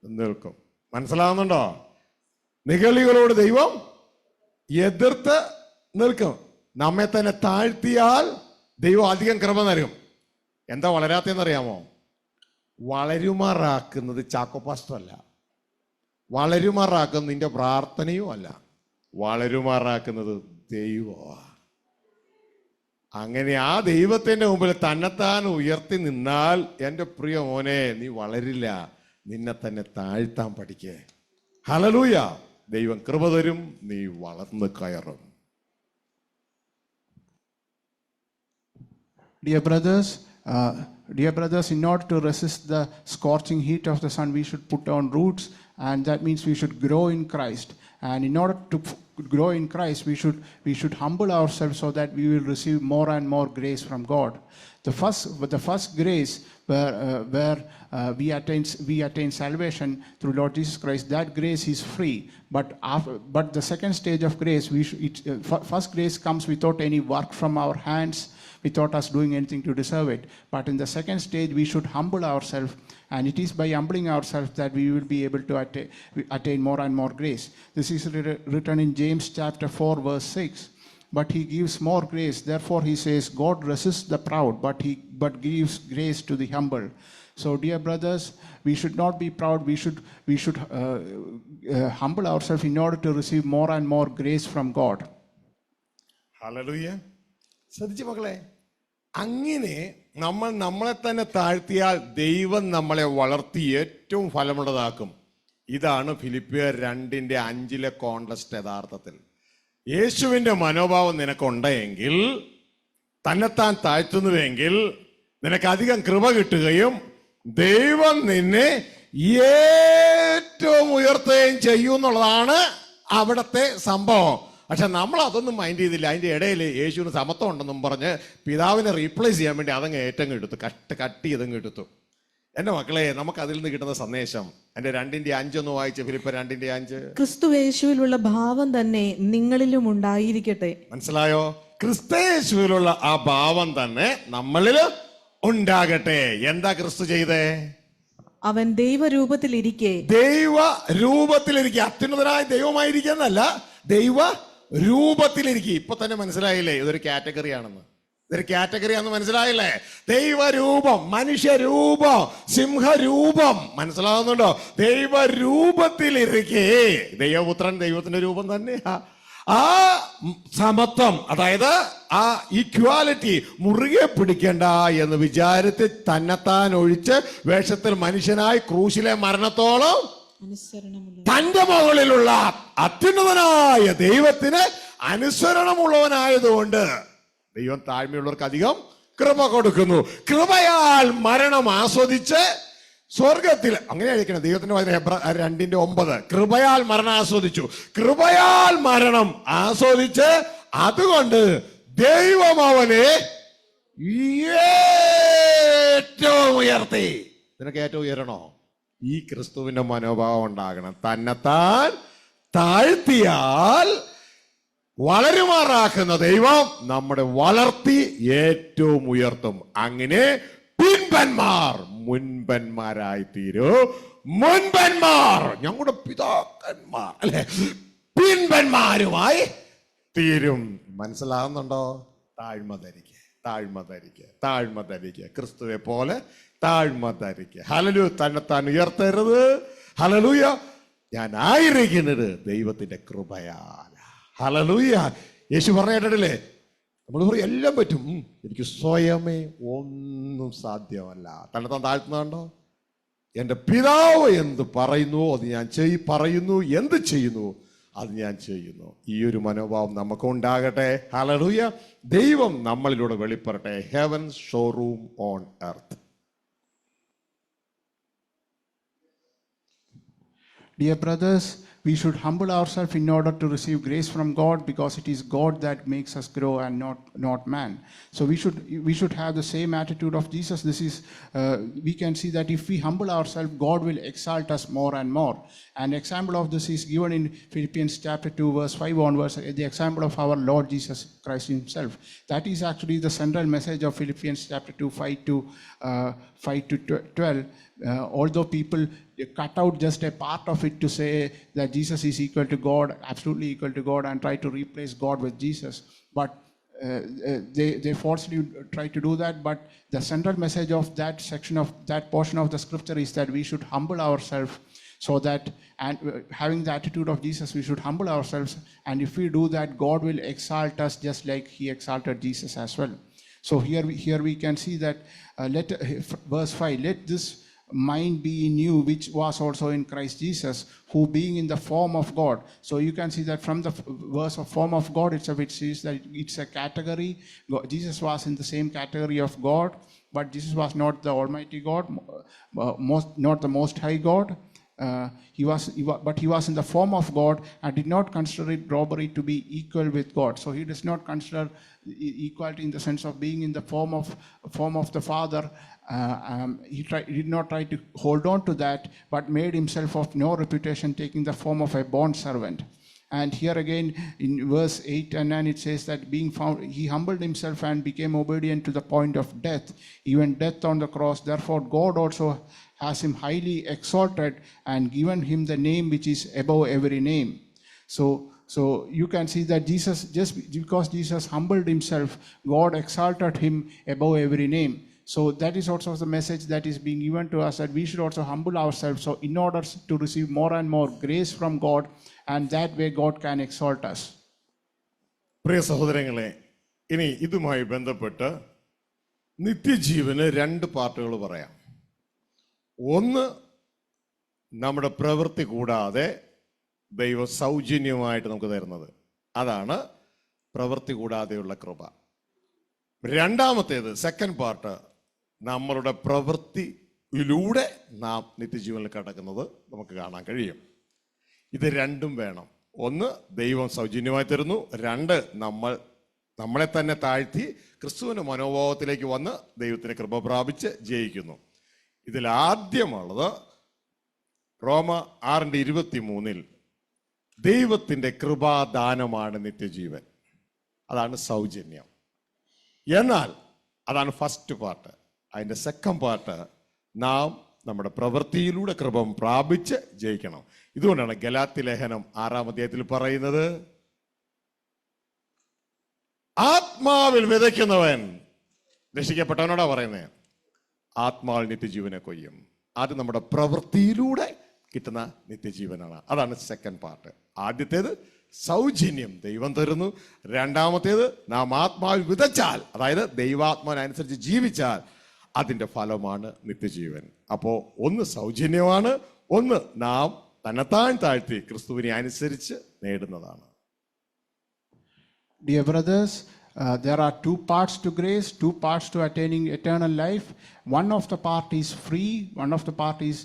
നിൽക്കും. മനസ്സിലാവുന്നുണ്ടോ? നിഗളികളോട് ദൈവം എതിർത്ത് നിൽക്കും. നമ്മെ തന്നെ താഴ്ത്തിയാൽ ദൈവം അധികം കൃപ തരും. എന്താ വളരാത്തെന്നറിയാമോ? വളരുമാറാക്കുന്നത് ചാക്കോ പാസ്റ്ററല്ല, വളരുമാറാക്കുന്നത് നിന്റെ പ്രാർത്ഥനയും അല്ല, വളരുമാറാക്കുന്നത് ദൈവമാണ്. അങ്ങനെ ആ ദൈവത്തിന്റെ മുമ്പിൽ തന്നെത്താൻ ഉയർത്തി നിന്നാൽ എൻ്റെ പ്രിയ മോനെ, നീ വളരില്ല, നിന്നെ തന്നെ താഴ്ത്താൻ പഠിക്കേ. ഹല്ലേലൂയ. ദൈവം കൃപ തരും, നീ വളർന്ന് കയറും. Dear brothers, in order to resist the scorching heat of the sun, we should put on roots, and that means we should grow in Christ. And in order to grow in Christ, we should humble ourselves so that we will receive more and more grace from God. The first grace where we attain salvation through Lord Jesus Christ, that grace is free. But the second stage of grace, first grace comes without any work from our hands, without us doing anything to deserve it. But in the second stage, we should humble ourselves, and it is by humbling ourselves that we will be able to attain more and more grace. This is written in James chapter 4 verse 6. But he gives more grace. Therefore he says, God resists the proud, but gives grace to the humble. So dear brothers, we should not be proud. We should humble ourselves in order to receive more and more grace from God. Hallelujah. ശ്രദ്ധിച്ചു മക്കളെ, അങ്ങനെ നമ്മളെ തന്നെ താഴ്ത്തിയാൽ ദൈവം നമ്മളെ വളർത്തി ഏറ്റവും ഫലമുള്ളതാക്കും. ഇതാണ് ഫിലിപ്പിയർ 2:5 കോൺടെക്സ്റ്റ്. യഥാർത്ഥത്തിൽ യേശുവിന്റെ മനോഭാവം നിനക്കുണ്ടെങ്കിൽ, തന്നെത്താൻ താഴ്ത്തുന്നുവെങ്കിൽ, നിനക്ക് അധികം കൃപ കിട്ടുകയും ദൈവം നിന്നെ ഏറ്റവും ഉയർത്തുകയും ചെയ്യുമെന്നുള്ളതാണ് അവിടുത്തെ സംഭവം. പക്ഷെ നമ്മൾ അതൊന്നും മൈൻഡ് ചെയ്തില്ല. അതിൻ്റെ ഇടയിൽ യേശുവിന് സമത്വം ഉണ്ടെന്നും പറഞ്ഞ് പിതാവിനെ റീപ്ലേസ് ചെയ്യാൻ വേണ്ടി അതങ്ങ് ഏറ്റങ്ങ് എടുത്തു, കട്ട് ചെയ്തങ്ങ് എടുത്തു. എൻ്റെ മക്കളെ, നമുക്ക് അതിൽ നിന്ന് കിട്ടുന്ന സന്ദേശം എൻ്റെ 2:5 ഒന്ന് വായിച്ച്. ഫിലിപ്പിയർ 2:5. ക്രിസ്തു യേശുവിലുള്ള ഭാവം തന്നെ നിങ്ങളിലും ഉണ്ടായിരിക്കട്ടെ. മനസ്സിലായോ? ക്രിസ്തു യേശുവിലുള്ള ആ ഭാവം തന്നെ നമ്മളിൽ ഉണ്ടാകട്ടെ. എന്താ ക്രിസ്തു ചെയ്തേ? അവൻ ദൈവരൂപത്തിലിരിക്കെ അത്യുന്നതനായ ദൈവമായിരിക്കുന്നല്ല, ദൈവ രൂപത്തിലിരിക്കും. ഇപ്പൊ തന്നെ മനസ്സിലായില്ലേ ഇതൊരു കാറ്റഗറിയാണെന്ന്? ഇതൊരു കാറ്റഗറിയാണെന്ന് മനസ്സിലായില്ലേ? ദൈവരൂപം, മനുഷ്യരൂപം, സിംഹരൂപം. മനസ്സിലാവുന്നുണ്ടോ? ദൈവരൂപത്തിലിരിക്കേ ദൈവപുത്രൻ ദൈവത്തിന്റെ രൂപം തന്നെയാ. ആ സമത്വം, അതായത് ആ ഈക്വാലിറ്റി മുറുകെ പിടിക്കണ്ട എന്ന് വിചാരത്തിൽ തന്നെത്താൻ ഒഴിച്ച് വേഷത്തിൽ മനുഷ്യനായി ക്രൂശിലെ മരണത്തോളം തന്റെ മുകളിലുള്ള അത്യുന്നതനായ ദൈവത്തിന് അനുസരണമുള്ളവനായതുകൊണ്ട് ദൈവം താഴ്മയുള്ളവർക്ക് അധികം കൃപ കൊടുക്കുന്നു. കൃപയാൽ മരണം ആസ്വദിച്ച് സ്വർഗത്തിൽ, അങ്ങനെ ആയിരിക്കണം ദൈവത്തിന്റെ വചനം. ഹെബ്രായർ 2:9. കൃപയാൽ മരണം ആസ്വദിച്ചു, കൃപയാൽ മരണം ആസ്വദിച്ച് അതുകൊണ്ട് ദൈവം അവനെ ഏറ്റവും ഉയർത്തി. നിനക്ക് ഏറ്റവും ഉയരണോ? ഈ ക്രിസ്തുവിന്റെ മനോഭാവം ഉണ്ടാകണം. തന്നെത്താൻ താഴ്ത്തിയാൽ വളരുമാറാക്കുന്ന ദൈവം നമ്മുടെ വളർത്തി ഏറ്റവും ഉയർത്തും. അങ്ങനെ പിൻപന്മാർ മുൻപന്മാരായി തീരും. മുൻപന്മാർ ഞങ്ങളുടെ പിതാക്കന്മാർ അല്ലെ പിൻപന്മാരുമായി തീരും. മനസ്സിലാകുന്നുണ്ടോ? താഴ്മ ധരിക്കുക, താഴ്മ ധരിക്കുക, താഴ്മ ധരിക്കുക. ക്രിസ്തുവെ പോലെ താഴ്മ ധരിക്കുക. ഹല്ലേലൂയ. തന്നെത്താൻ ഉയർത്തരുത്. ഹല്ലേലൂയ. ഞാൻ ആയിരിക്കുന്നത് ദൈവത്തിന്റെ കൃപയാൽ. ഹല്ലേലൂയ. യേശു പറഞ്ഞിട്ടില്ലേ, നമ്മൾ പറയും എല്ലാം പറ്റും, എനിക്ക് സ്വയമേ ഒന്നും സാധ്യമല്ല. തന്നെത്താൻ താഴ്ത്തുന്നുണ്ടോ? എൻ്റെ പിതാവ് എന്ത് പറയുന്നു അത് ഞാൻ പറയുന്നു, എന്ത് ചെയ്യുന്നു അത് ഞാൻ ചെയ്യുന്നു. ഈ ഒരു മനോഭാവം നമുക്കുണ്ടാകട്ടെ. ഹല്ലേലൂയ. ദൈവം നമ്മളിലൂടെ വെളിപ്പെടട്ടെ. Heaven showroom on earth. Dear brothers, we should humble ourselves in order to receive grace from God, because it is God that makes us grow and not man. So we should have the same attitude of Jesus. This is we can see that if we humble ourselves, God will exalt us more and more. An example of this is given in Philippians chapter 2 verse 5 onwards, the example of our Lord Jesus Christ himself. That is actually the central message of Philippians chapter 2 5 to 12. Although people cut out just a part of it to say that Jesus is equal to God, absolutely equal to God, and try to replace God with Jesus, but they falsely try to do that. But the central message of that section of that portion of the scripture is that we should humble ourselves, so that, and having the attitude of Jesus, we should humble ourselves, and if we do that, God will exalt us just like he exalted Jesus as well. So here we can see that verse 5, let this mind be in you, which was also in Christ Jesus, who being in the form of God. So you can see that from the verse of form of God itself, it says that it's a category. Jesus was in the same category of God, but Jesus was not the Almighty God, not the Most High God. But he was in the form of God and did not consider it robbery to be equal with God. So he does not consider equality in the sense of being in the form of the Father. He did not try to hold on to that, but made himself of no reputation, taking the form of a bond servant. And here again in verse 8 and 9 it says that being found, he humbled himself and became obedient to the point of death, even death on the cross. Therefore God also has him highly exalted and given him the name which is above every name. So you can see that Jesus, just because Jesus humbled himself, God exalted him above every name. So that is also the message that is being given to us, that we should also humble ourselves, so in order to receive more and more grace from God, and that way God can exalt us. പ്രിയ സഹോദരങ്ങളെ, ഇനി ഇതുമായി ബന്ധപ്പെട്ട് നിത്യജീവന് രണ്ട് പാർട്ടുകൾ പറയാം. ഒന്ന്, നമ്മുടെ പ്രവൃത്തി കൂടാതെ ദൈവം സൗജന്യമായിട്ട് നമുക്ക് തരുന്നത്, അതാണ് പ്രവൃത്തി കൂടാതെയുള്ള കൃപ. രണ്ടാമത്തേത്, സെക്കൻഡ് പാർട്ട്, നമ്മളുടെ പ്രവൃത്തിയിലൂടെ നാം നിത്യജീവനിൽ കടക്കുന്നത് നമുക്ക് കാണാൻ കഴിയും. ഇത് രണ്ടും വേണം. ഒന്ന്, ദൈവം സൗജന്യമായി തരുന്നു. രണ്ട്, നമ്മളെ തന്നെ താഴ്ത്തി ക്രിസ്തുവിന്റെ മനോഭാവത്തിലേക്ക് വന്ന് ദൈവത്തിന്റെ കൃപ പ്രാപിച്ച് ജയിക്കുന്നു. ഇതിൽ ആദ്യമുള്ളത് റോമ 6:23 ദൈവത്തിന്റെ കൃപാദാനമാണ് നിത്യജീവൻ. അതാണ് സൗജന്യം. എന്നാൽ അതാണ് ഫസ്റ്റ് പാർട്ട്. അതിൻ്റെ സെക്കൻഡ് പാർട്ട്, നാം നമ്മുടെ പ്രവൃത്തിയിലൂടെ കൃപ പ്രാപിച്ച് ജയിക്കണം. ഇതുകൊണ്ടാണ് ഗലാത്യ ലേഖനം 6-ാം അധ്യായത്തിൽ പറയുന്നത്, ആത്മാവിൽ വിതയ്ക്കുന്നവൻ രക്ഷിക്കപ്പെട്ടവനോടാ പറയുന്നത്, ആത്മാവിൽ നിത്യജീവനെ കൊയ്യും. അത് നമ്മുടെ പ്രവൃത്തിയിലൂടെ കിട്ടുന്ന നിത്യജീവനാണ്. അതാണ് സെക്കൻഡ് പാർട്ട്. ആദ്യത്തേത് സൗജന്യം ദൈവം തരുന്നു. രണ്ടാമത്തേത്, നാം ആത്മാവിൽ വിതച്ചാൽ, അതായത് ദൈവാത്മാവിനനുസരിച്ച് ജീവിച്ചാൽ അതിൻ്റെ ഫലമാണ് നിത്യജീവൻ. അപ്പോൾ ഒന്ന് സൗജന്യമാണ്, ഒന്ന് നാം തന്നെത്താൻ താഴ്ത്തി ക്രിസ്തുവിനെ അനുസരിച്ച് നേടുന്നതാണ്. Dear brothers, there are two parts to grace, two parts to attaining eternal life. One of the part is free, one of the part is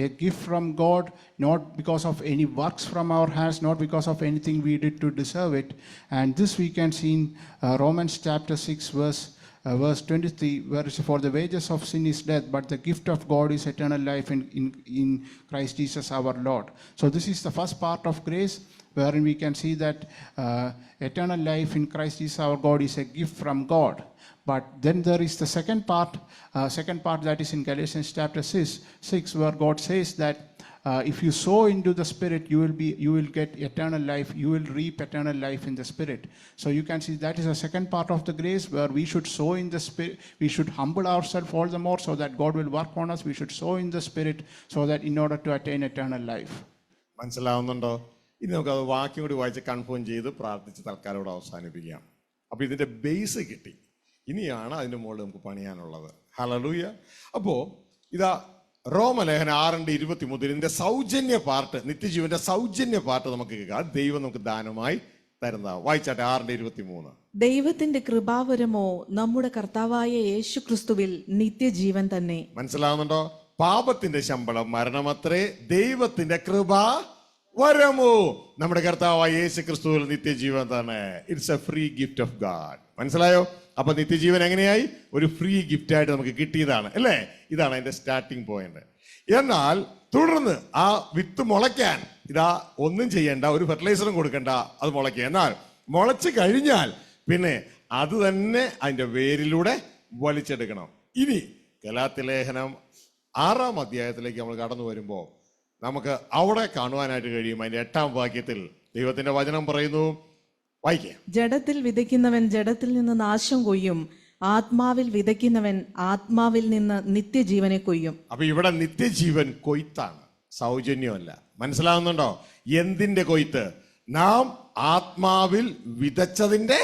a gift from God, not because of any works from our hands, not because of anything we did to deserve it. And this we can see in Romans chapter 6 verse 23, where it says, for the wages of sin is death, but the gift of God is eternal life in Christ Jesus our Lord. So this is the first part of grace, wherein we can see that eternal life in Christ Jesus our God is a gift from God. But then there is the second part that is in Galatians chapter 6, where God says that if you sow into the Spirit, you will get eternal life. You will reap eternal life in the Spirit. So you can see that is a second part of the grace where we should sow in the Spirit. We should humble ourselves all the more so that God will work on us. We should sow in the Spirit so that in order to attain eternal life. മനസ്സിലാവുന്നുണ്ടോ? ഇനി നമുക്കത് വാക്യം കൂടി വായിച്ച് കൺഫേം ചെയ്ത് പ്രാർത്ഥിച്ച് തൽക്കാലം ഇവിടെ അവസാനിപ്പിക്കാം. അപ്പോൾ ഇതിൻ്റെ ബേസ് കിട്ടി. ഇനിയാണ് അതിൻ്റെ മുകളിൽ നമുക്ക് പണിയാനുള്ളത്. ഹല്ലേലൂയ. അപ്പോൾ ഇതാ റോമലേഖനം 6:20 ഇതിന്റെ സൗജന്യ പാർട്ട്, നിത്യജീവന്റെ സൗജന്യ പാർട്ട് നമുക്ക് കേൾക്കാം. ദൈവം നമുക്ക് ദാനമായി തരുന്നതാണ്. വായിച്ചാട്ടെ 6:23. ദൈവത്തിന്റെ കൃപാവരമോ നമ്മുടെ കർത്താവായ യേശു ക്രിസ്തുവിൽ നിത്യജീവൻ തന്നെ. മനസ്സിലാവുന്നുണ്ടോ? പാപത്തിന്റെ ശമ്പളം മരണമത്രേ, ദൈവത്തിന്റെ കൃപാ വരമോ നമ്മുടെ കർത്താവായ യേശു ക്രിസ്തുവിൽ നിത്യജീവൻ തന്നെ. It's A free gift of God. മനസ്സിലായോ? അപ്പൊ നിത്യജീവൻ എങ്ങനെയായി? ഒരു ഫ്രീ ഗിഫ്റ്റ് ആയിട്ട് നമുക്ക് കിട്ടിയതാണ് അല്ലേ? ഇതാണ് അതിന്റെ സ്റ്റാർട്ടിങ് പോയിന്റ്. എന്നാൽ തുടർന്ന് ആ വിത്ത് മുളയ്ക്കാൻ ഇതാ ഒന്നും ചെയ്യണ്ട, ഒരു ഫെർട്ടിലൈസറും കൊടുക്കണ്ട, അത് മുളയ്ക്കുക. എന്നാൽ മുളച്ച് കഴിഞ്ഞാൽ പിന്നെ അത് തന്നെ അതിന്റെ വേരിലൂടെ വലിച്ചെടുക്കണം. ഇനി ഗലാത്യലേഖനം 6-ാം അധ്യായത്തിലേക്ക് നമ്മൾ കടന്നു വരുമ്പോൾ നമുക്ക് അവിടെ കാണുവാനായിട്ട് കഴിയും. അതിന്റെ 8-ാം വാക്യത്തിൽ ദൈവത്തിന്റെ വചനം പറയുന്നു, വായിക്കാം. ജഡത്തിൽ വിതയ്ക്കുന്നവൻ ജഡത്തിൽ നിന്ന് നാശം കൊയ്യും, ആത്മാവിൽ വിതയ്ക്കുന്നവൻ ആത്മാവിൽ നിന്ന് നിത്യജീവനെ കൊയ്യും. അപ്പൊ ഇവിടെ നിത്യജീവൻ കൊയ്ത്താണ്, സൗജന്യമല്ല. മനസ്സിലാവുന്നുണ്ടോ? എന്തിന്റെ കൊയ്ത്ത്? നാം ആത്മാവിൽ വിതച്ചതിന്റെ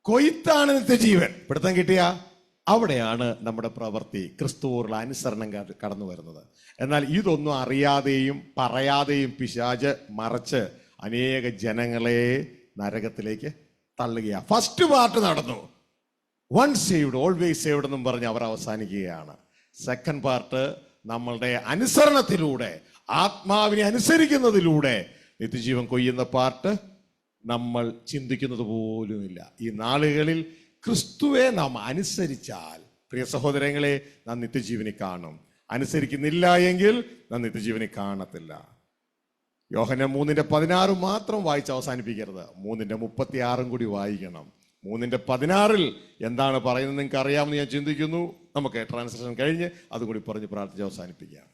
കൊയ്ത്താണ് നിത്യജീവൻ. പിടുത്തം കിട്ടിയ അവിടെയാണ് നമ്മുടെ പ്രവൃത്തി, ക്രിസ്തുവോടുള്ള അനുസരണം കടന്നു വരുന്നത്. എന്നാൽ ഇതൊന്നും അറിയാതെയും പറയാതെയും പിശാച് മറച്ച് അനേക ജനങ്ങളെ നരകത്തിലേക്ക് തള്ളുകയാണ്. ഫസ്റ്റ് പാർട്ട് നടന്നു, വൺ സേവ്ഡ് ഓൾവേസ് സേവ്ഡ് എന്നും പറഞ്ഞ് അവർ അവസാനിക്കുകയാണ്. സെക്കൻഡ് പാർട്ട് നമ്മളുടെ അനുസരണത്തിലൂടെ, ആത്മാവിനെ അനുസരിക്കുന്നതിലൂടെ നിത്യജീവൻ കൊയ്യുന്ന പാർട്ട് നമ്മൾ ചിന്തിക്കുന്നത് പോലുമില്ല. ഈ നാളുകളിൽ ക്രിസ്തുവെ നാം അനുസരിച്ചാൽ, പ്രിയ സഹോദരങ്ങളെ, നാം നിത്യജീവനെ കാണും. അനുസരിക്കുന്നില്ല എങ്കിൽ നാം നിത്യജീവനെ കാണത്തില്ല. യോഹന്നാൻ 3:16 മാത്രം വായിച്ച് അവസാനിപ്പിക്കരുത്, 3:36 കൂടി വായിക്കണം. 3:16 എന്താണ് പറയുന്നത് നിങ്ങൾക്ക് അറിയാമെന്ന് ഞാൻ ചിന്തിക്കുന്നു. നമുക്ക് ട്രാൻസ്ലേഷൻ കഴിഞ്ഞ് അതുകൂടി പറഞ്ഞ് പ്രാർത്ഥിച്ച് അവസാനിപ്പിക്കാം.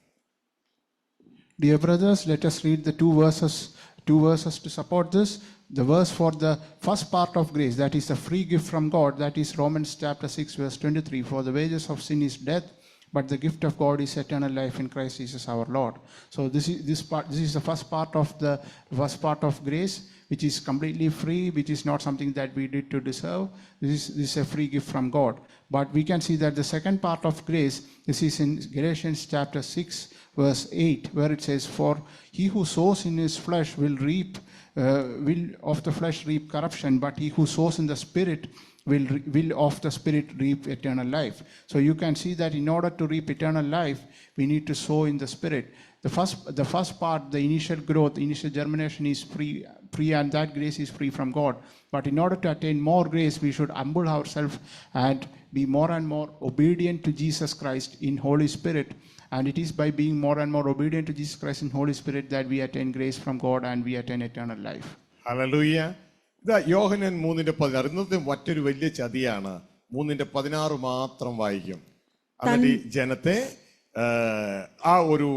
Dear brothers, let us read the two verses to support this. The verse for the first part of grace, that is the free gift from God, that is Romans chapter 6 verse 23. For the wages of sin is death, but the gift of God is eternal life in Christ Jesus our Lord. So this is the first part of grace, which is completely free, which is not something that we did to deserve. This is a free gift from God. But we can see that the second part of grace, this is in Galatians chapter 6 verse 8, where it says, for he who sows in his flesh will of the flesh reap corruption, but he who sows in the Spirit will of the Spirit reap eternal life. So you can see that in order to reap eternal life, we need to sow in the Spirit. The first part, the initial growth, initial germination is free, and that grace is free from God. But in order to attain more grace, we should humble ourselves and be more and more obedient to Jesus Christ in Holy Spirit. And it is by being more and more obedient to Jesus Christ in Holy Spirit that we attain grace from God and we attain eternal life. Hallelujah. ഇതാ യോഹന്നാൻ 3:16. ഇന്നത്തെ മറ്റൊരു വലിയ ചതിയാണ്. 3:16 മാത്രം വായിക്കും. എന്നിട്ട് ഈ ജനത്തെ ആ ഒരു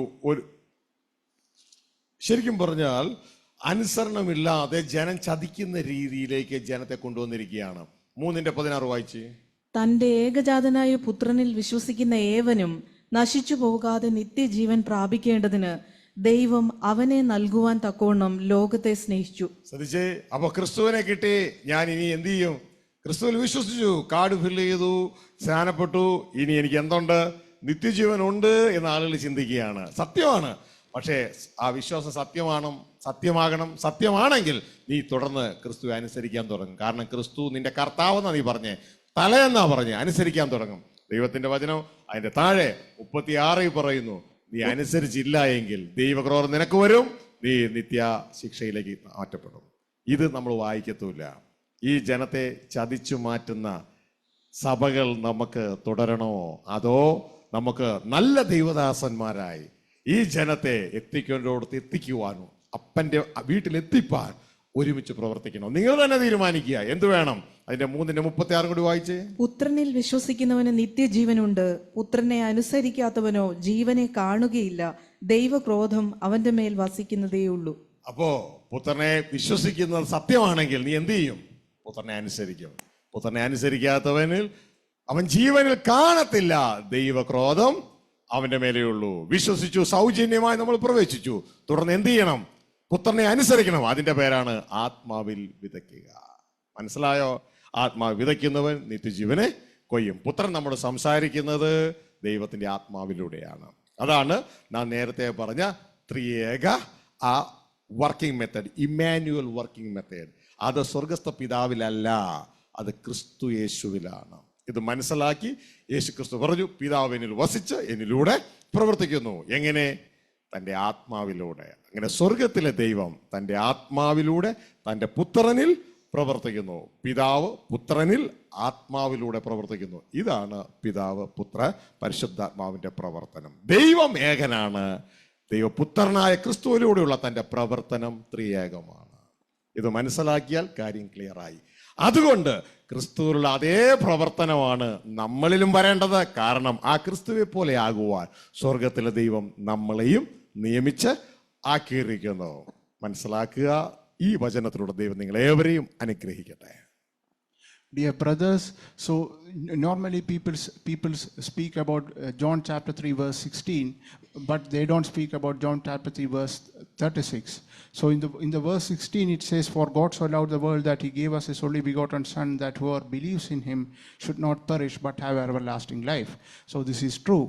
ശരിക്കും പറഞ്ഞാൽ അനുസരണമില്ലാതെ ജനം ചതിക്കുന്ന രീതിയിലേക്ക് ജനത്തെ കൊണ്ടുവന്നിരിക്കുകയാണ്. 3:16 വായിച്ച്. തന്റെ ഏകജാതനായ പുത്രനിൽ വിശ്വസിക്കുന്ന ഏവനും നശിച്ചു പോകാതെ നിത്യജീവൻ പ്രാപിക്കേണ്ടതിന് ദൈവം അവനെ നൽകുവാൻ തക്കവണ്ണം ലോകത്തെ സ്നേഹിച്ചു. ശ്രദ്ധിച്ചേ. അപ്പൊ ക്രിസ്തുവിനെ കിട്ടി, ഞാൻ ഇനി എന്ത് ചെയ്യും? ക്രിസ്തുവിൽ വിശ്വസിച്ചു, കാർഡ് ഫില്ല് ചെയ്തു, സ്നാനപ്പെട്ടു, ഇനി എനിക്ക് എന്തുണ്ട്? നിത്യജീവൻ ഉണ്ട് എന്ന് ആളുകൾ ചിന്തിക്കുകയാണ്. സത്യമാണ്. പക്ഷേ ആ വിശ്വാസം സത്യമാകണം. സത്യമാണെങ്കിൽ നീ തുടർന്ന് ക്രിസ്തുവെ അനുസരിക്കാൻ തുടങ്ങും. കാരണം ക്രിസ്തു നിന്റെ കർത്താവെന്നാ നീ പറഞ്ഞേ, തലയെന്നാ പറഞ്ഞേ, അനുസരിക്കാൻ തുടങ്ങും. ദൈവത്തിന്റെ വചനം അതിന്റെ താഴെ 36 പറയുന്നു, നീ അനുസരിച്ചില്ല എങ്കിൽ ദൈവക്രോധം നിനക്ക് വരും, നീ നിത്യ ശിക്ഷയിലേക്ക് മാറ്റപ്പെടും. ഇത് നമ്മൾ വായിക്കത്തുമില്ല. ഈ ജനത്തെ ചതിച്ചു മാറ്റുന്ന സഭകൾ നമുക്ക് തുടരണോ, അതോ നമുക്ക് നല്ല ദൈവദാസന്മാരായി ഈ ജനത്തെ എത്തിക്കേണ്ടോടത്ത് എത്തിക്കുവാനോ, അപ്പൻ്റെ വീട്ടിലെത്തിപ്പാൻ ഒരുമിച്ച് പ്രവർത്തിക്കണം. നിങ്ങൾ തന്നെ തീരുമാനിക്കുക എന്ത് വേണം. അതിന്റെ 3:36 കൂടി വായിച്ചേ. പുത്രനിൽ വിശ്വസിക്കുന്നവന് നിത്യജീവനുണ്ട്, പുത്രനെ അനുസരിക്കാത്തവനോ ജീവനെ കാണുകയില്ല, ദൈവക്രോധം അവന്റെ മേൽ വസിക്കുന്നതേയുള്ളൂ. അപ്പോ പുത്രനെ വിശ്വസിക്കുന്നത് സത്യമാണെങ്കിൽ നീ എന്ത് ചെയ്യും? പുത്രനെ അനുസരിക്കും. പുത്രനെ അനുസരിക്കാത്തവനിൽ അവൻ ജീവനിൽ കാണത്തില്ല, ദൈവക്രോധം അവന്റെ മേലെയുള്ളൂ. വിശ്വസിച്ചു, സൗജന്യമായി നമ്മൾ പ്രവേശിച്ചു, തുടർന്ന് എന്ത് ചെയ്യണം? പുത്രനെ അനുസരിക്കണം. അതിന്റെ പേരാണ് ആത്മാവിൽ വിതയ്ക്കുക. മനസ്സിലായോ? ആത്മാവ് വിതയ്ക്കുന്നവൻ നിത്യജീവനെ കൊയ്യും. പുത്രൻ നമ്മൾ സംസാരിക്കുന്നത് ദൈവത്തിന്റെ ആത്മാവിലൂടെയാണ്. അതാണ് നാം നേരത്തെ പറഞ്ഞ ത്രിയേക ആ working method, Emmanuel working method. അത് സ്വർഗസ്ഥ പിതാവിലല്ല, അത് ക്രിസ്തു യേശുവിലാണ്. ഇത് മനസ്സിലാക്കി യേശു ക്രിസ്തു പറഞ്ഞു, പിതാവ് എന്നിൽ വസിച്ച് എന്നിലൂടെ പ്രവർത്തിക്കുന്നു. എങ്ങനെ? തൻ്റെ ആത്മാവിലൂടെ. അങ്ങനെ സ്വർഗത്തിലെ ദൈവം തൻ്റെ ആത്മാവിലൂടെ തൻ്റെ പുത്രനിൽ പ്രവർത്തിക്കുന്നു. പിതാവ് പുത്രനിൽ ആത്മാവിലൂടെ പ്രവർത്തിക്കുന്നു. ഇതാണ് പിതാവ് പുത്ര പരിശുദ്ധാത്മാവിന്റെ പ്രവർത്തനം. ദൈവം ഏകനാണ്. ദൈവപുത്രനായ ക്രിസ്തുവിലൂടെയുള്ള തൻ്റെ പ്രവർത്തനം ത്രിയേകമാണ്. ഇത് മനസ്സിലാക്കിയാൽ കാര്യം ക്ലിയറായി. അതുകൊണ്ട് ക്രിസ്തുവിലുള്ള അതേ പ്രവർത്തനമാണ് നമ്മളിലും വരേണ്ടത്. കാരണം ആ ക്രിസ്തുവെ പോലെ ആകുവാൻ സ്വർഗത്തിലെ ദൈവം നമ്മളെയും നിയമിച്ച് ആക്കിയിരിക്കുന്നു. മനസ്സിലാക്കുക. ഈ വചനത്തിലൂടെ ദൈവം നിങ്ങളേവരെയും അനുഗ്രഹിക്കട്ടെ. Dear brothers, so normally people speak about John chapter 3 verse 16, but they don't speak about John chapter 3 verse 36. So in the verse 16 it says, "For God so loved the world that he gave us his only begotten Son, that whoever believes in him should not perish but have everlasting life." So this is true.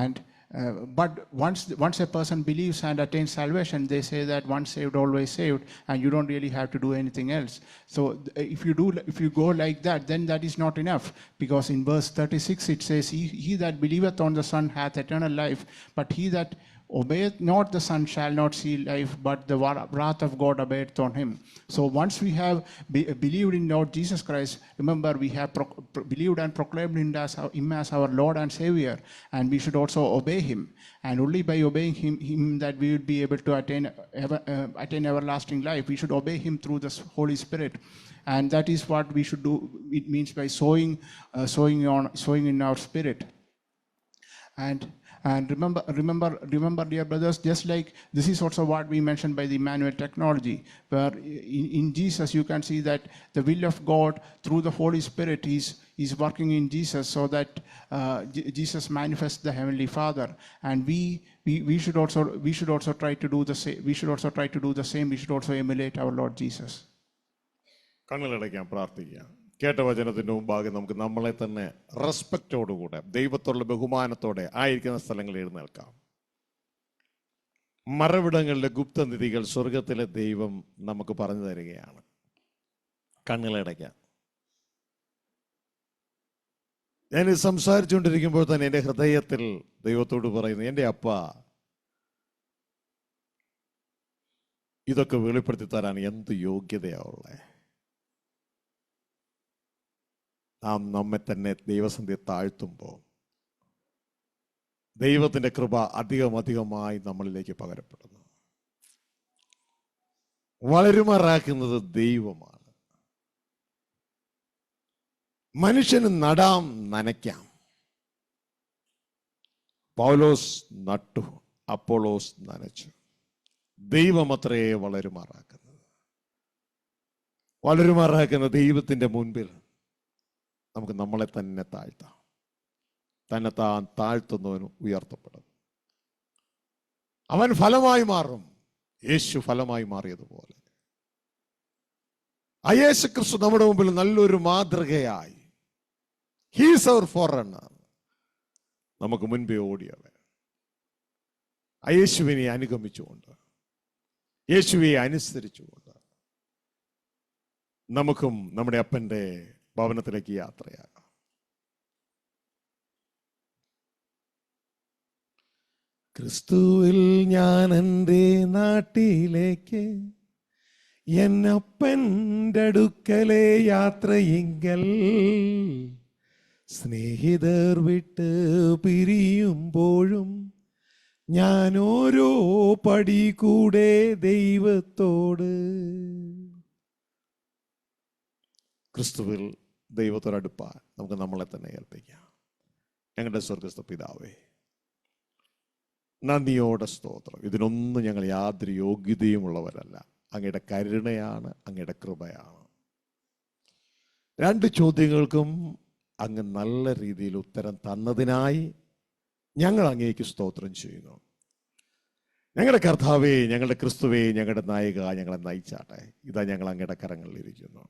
And but once a person believes and attains salvation, they say that once saved, always saved, and you don't really have to do anything else. So if you go like that, then that is not enough, because in verse 36 it says, he that believeth on the Son hath eternal life, but he that obeyeth not the Son shall not see life, but the wrath of God abideth on him. So once we have believed in Lord Jesus Christ, remember we have believed and proclaimed him as our Lord and Savior, and we should also obey him. And only by obeying him that we will be able to attain everlasting life. We should obey him through the Holy Spirit, and that is what we should do. It means by sowing in our spirit. And remember, dear brothers, just like this is also what we mentioned by the Emmanuel technology, where in Jesus you can see that the will of God through the Holy Spirit is working in Jesus, so that Jesus manifests the Heavenly Father. And we should also try to do the same. We should also try to do the same. We should also emulate our Lord Jesus. കണ്ണുകളടയ്ക്കാം, പ്രാർത്ഥിക്കാം. കേട്ട വചനത്തിന് മുമ്പാകെ നമുക്ക് നമ്മളെ തന്നെ റെസ്പെക്റ്റോടുകൂടെ ദൈവത്തോടുള്ള ബഹുമാനത്തോടെ ആയിരിക്കുന്ന സ്ഥലങ്ങളിൽ എഴുന്നേൽക്കാം. മറവിടങ്ങളിലെ ഗുപ്തനിധികൾ സ്വർഗത്തിലെ ദൈവം നമുക്ക് പറഞ്ഞു തരികയാണ്. കണ്ണുകളടയ്ക്കാം. ഞാൻ സംസാരിച്ചുകൊണ്ടിരിക്കുമ്പോൾ തന്നെ എൻ്റെ ഹൃദയത്തിൽ ദൈവത്തോട് പറയുന്നു, എൻ്റെ അപ്പ ഇതൊക്കെ വെളിപ്പെടുത്തി തരാൻ എന്ത് യോഗ്യതയാവുള്ളേ. നാം നമ്മെ തന്നെ ദൈവസന്ധിയെ താഴ്ത്തുമ്പോൾ ദൈവത്തിൻ്റെ കൃപ അധികമായി നമ്മളിലേക്ക് പകരപ്പെടുന്നു. വളരുമാറാക്കുന്നത് ദൈവമാണ്. മനുഷ്യന് നടാം, നനയ്ക്കാം. പൗലോസ് നട്ടു, അപ്പോളോസ് നനച്ചു. ദൈവമത്രേ വളരുമാറാക്കുന്ന ദൈവത്തിൻ്റെ മുൻപിൽ നമുക്ക് നമ്മളെ തന്നെ താഴ്ത്താം. തന്നെ താഴ്ത്തുന്നവനും ഉയർത്തപ്പെടും. അവൻ ഫലമായി മാറും. യേശു ഫലമായി മാറിയതുപോലെ ആ യേശു ക്രിസ്തു നമ്മുടെ മുമ്പിൽ നല്ലൊരു മാതൃകയായി. He's our forerunner. നമുക്ക് മുൻപേ ഓടിയവൻ. ആ യേശുവിനെ അനുഗമിച്ചുകൊണ്ട്, യേശുവെ അനുസരിച്ചുകൊണ്ട് നമുക്കും നമ്മുടെ അപ്പൻ്റെ ഭവനത്തിലേക്ക് യാത്രയാകാം. ക്രിസ്തുവിൽ ഞാൻ എൻ്റെ നാട്ടിലേക്ക് എന്നപ്പൻ്റെ അടുക്കലെ യാത്രയെങ്കിൽ സ്നേഹിതർ വിട്ട് പിരിയുമ്പോഴും ഞാൻ ഓരോ പടി കൂടെ ദൈവത്തോട് ക്രിസ്തുവിൽ ദൈവത്തോടടുപ്പാൻ നമുക്ക് നമ്മളെ തന്നെ ഏൽപ്പിക്കാം. ഞങ്ങളുടെ സ്വർഗസ്ഥ പിതാവേ, നന്ദിയോടെ സ്തോത്രം. ഇതിനൊന്നും ഞങ്ങൾ യാതൊരു യോഗ്യതയും ഉള്ളവരല്ല. അങ്ങയുടെ കരുണയാണ്, അങ്ങയുടെ കൃപയാണ്. 2 ചോദ്യങ്ങൾക്കും അങ്ങ് നല്ല രീതിയിൽ ഉത്തരം തന്നതിനായി ഞങ്ങൾ അങ്ങേക്ക് സ്തോത്രം ചെയ്യുന്നു. ഞങ്ങളുടെ കർത്താവേ, ഞങ്ങളുടെ ക്രിസ്തുവേ, ഞങ്ങളുടെ നായിക, ഞങ്ങളെ നയിച്ചാട്ടെ. ഇതാ ഞങ്ങൾ അങ്ങയുടെ കരങ്ങളിലിരിക്കുന്നു.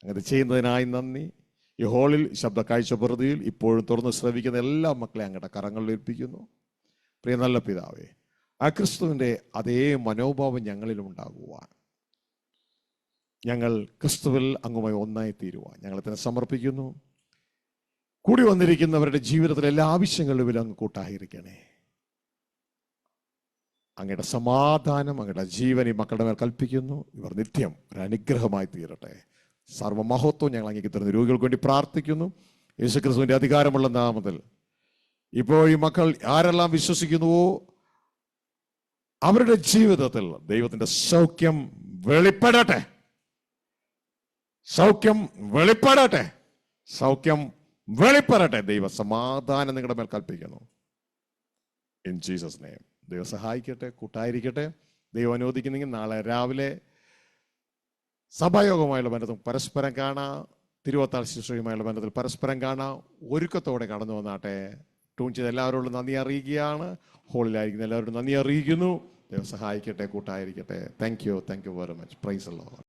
അങ്ങനെ ചെയ്യുന്നതിനായി നന്ദി. ഈ ഹോളിൽ ശബ്ദ കാഴ്ച പ്രതിയിൽ ഇപ്പോഴും തുറന്ന് ശ്രവിക്കുന്ന എല്ലാ മക്കളെ അങ്ങയുടെ കരങ്ങളിൽ ഏൽപ്പിക്കുന്നു. പ്രിയ നല്ല പിതാവേ, ആ ക്രിസ്തുവിൻ്റെ അതേ മനോഭാവം ഞങ്ങളിലും ഉണ്ടാകുവാൻ, ഞങ്ങൾ ക്രിസ്തുവിൽ അങ്ങുമായി ഒന്നായി തീരുവാൻ ഞങ്ങളെ തന്നെ സമർപ്പിക്കുന്നു. കൂടി വന്നിരിക്കുന്നവരുടെ ജീവിതത്തിലെ എല്ലാ ആവശ്യങ്ങളിലും അങ്ങ് കൂട്ടായിരിക്കണേ. അങ്ങയുടെ സമാധാനം, അങ്ങയുടെ ജീവൻ ഈ മക്കളുടെ മേൽ കൽപ്പിക്കുന്നു. ഇവർ നിത്യം ഒരു അനുഗ്രഹമായി തീരട്ടെ. സർവ്വമഹത്വം ഞങ്ങൾ അങ്ങേക്ക് തരുന്ന രോഗികൾക്ക് വേണ്ടി പ്രാർത്ഥിക്കുന്നു. യേശുക്രിസ്തുവിന്റെ അധികാരമുള്ള നാമത്തിൽ ഇപ്പോൾ ഈ മക്കൾ ആരെല്ലാം വിശ്വസിക്കുന്നുവോ അവരുടെ ജീവിതത്തിൽ ദൈവത്തിന്റെ സൗഖ്യം വെളിപ്പെടട്ടെ. സൗഖ്യം വെളിപ്പെടട്ടെ. സൗഖ്യം വെളിപ്പെടട്ടെ. ദൈവ സമാധാനം നിങ്ങളുടെ മേൽ കൽപ്പിക്കുന്നു. In Jesus name. ദൈവം സഹായിക്കട്ടെ, കൂട്ടായിരിക്കട്ടെ. ദൈവം അനുവദിക്കുന്നെങ്കിൽ നാളെ രാവിലെ സഭായോഗമായുള്ള ബന്ധത്തിൽ പരസ്പരം കാണാം. തിരുവത്താൾ ശുശ്രൂഷയുമായുള്ള ബന്ധത്തിൽ പരസ്പരം കാണാം. ഒരുക്കത്തോടെ കടന്നു വന്നാട്ടെ. ട്യൂൺ ചെയ്ത് എല്ലാവരോടും നന്ദി അറിയിക്കുകയാണ്. ഹോളിലായിരിക്കുന്ന എല്ലാവരോടും നന്ദി അറിയിക്കുന്നു. ദൈവം സഹായിക്കട്ടെ, കൂട്ടായിരിക്കട്ടെ. Thank you very much. Praise the Lord.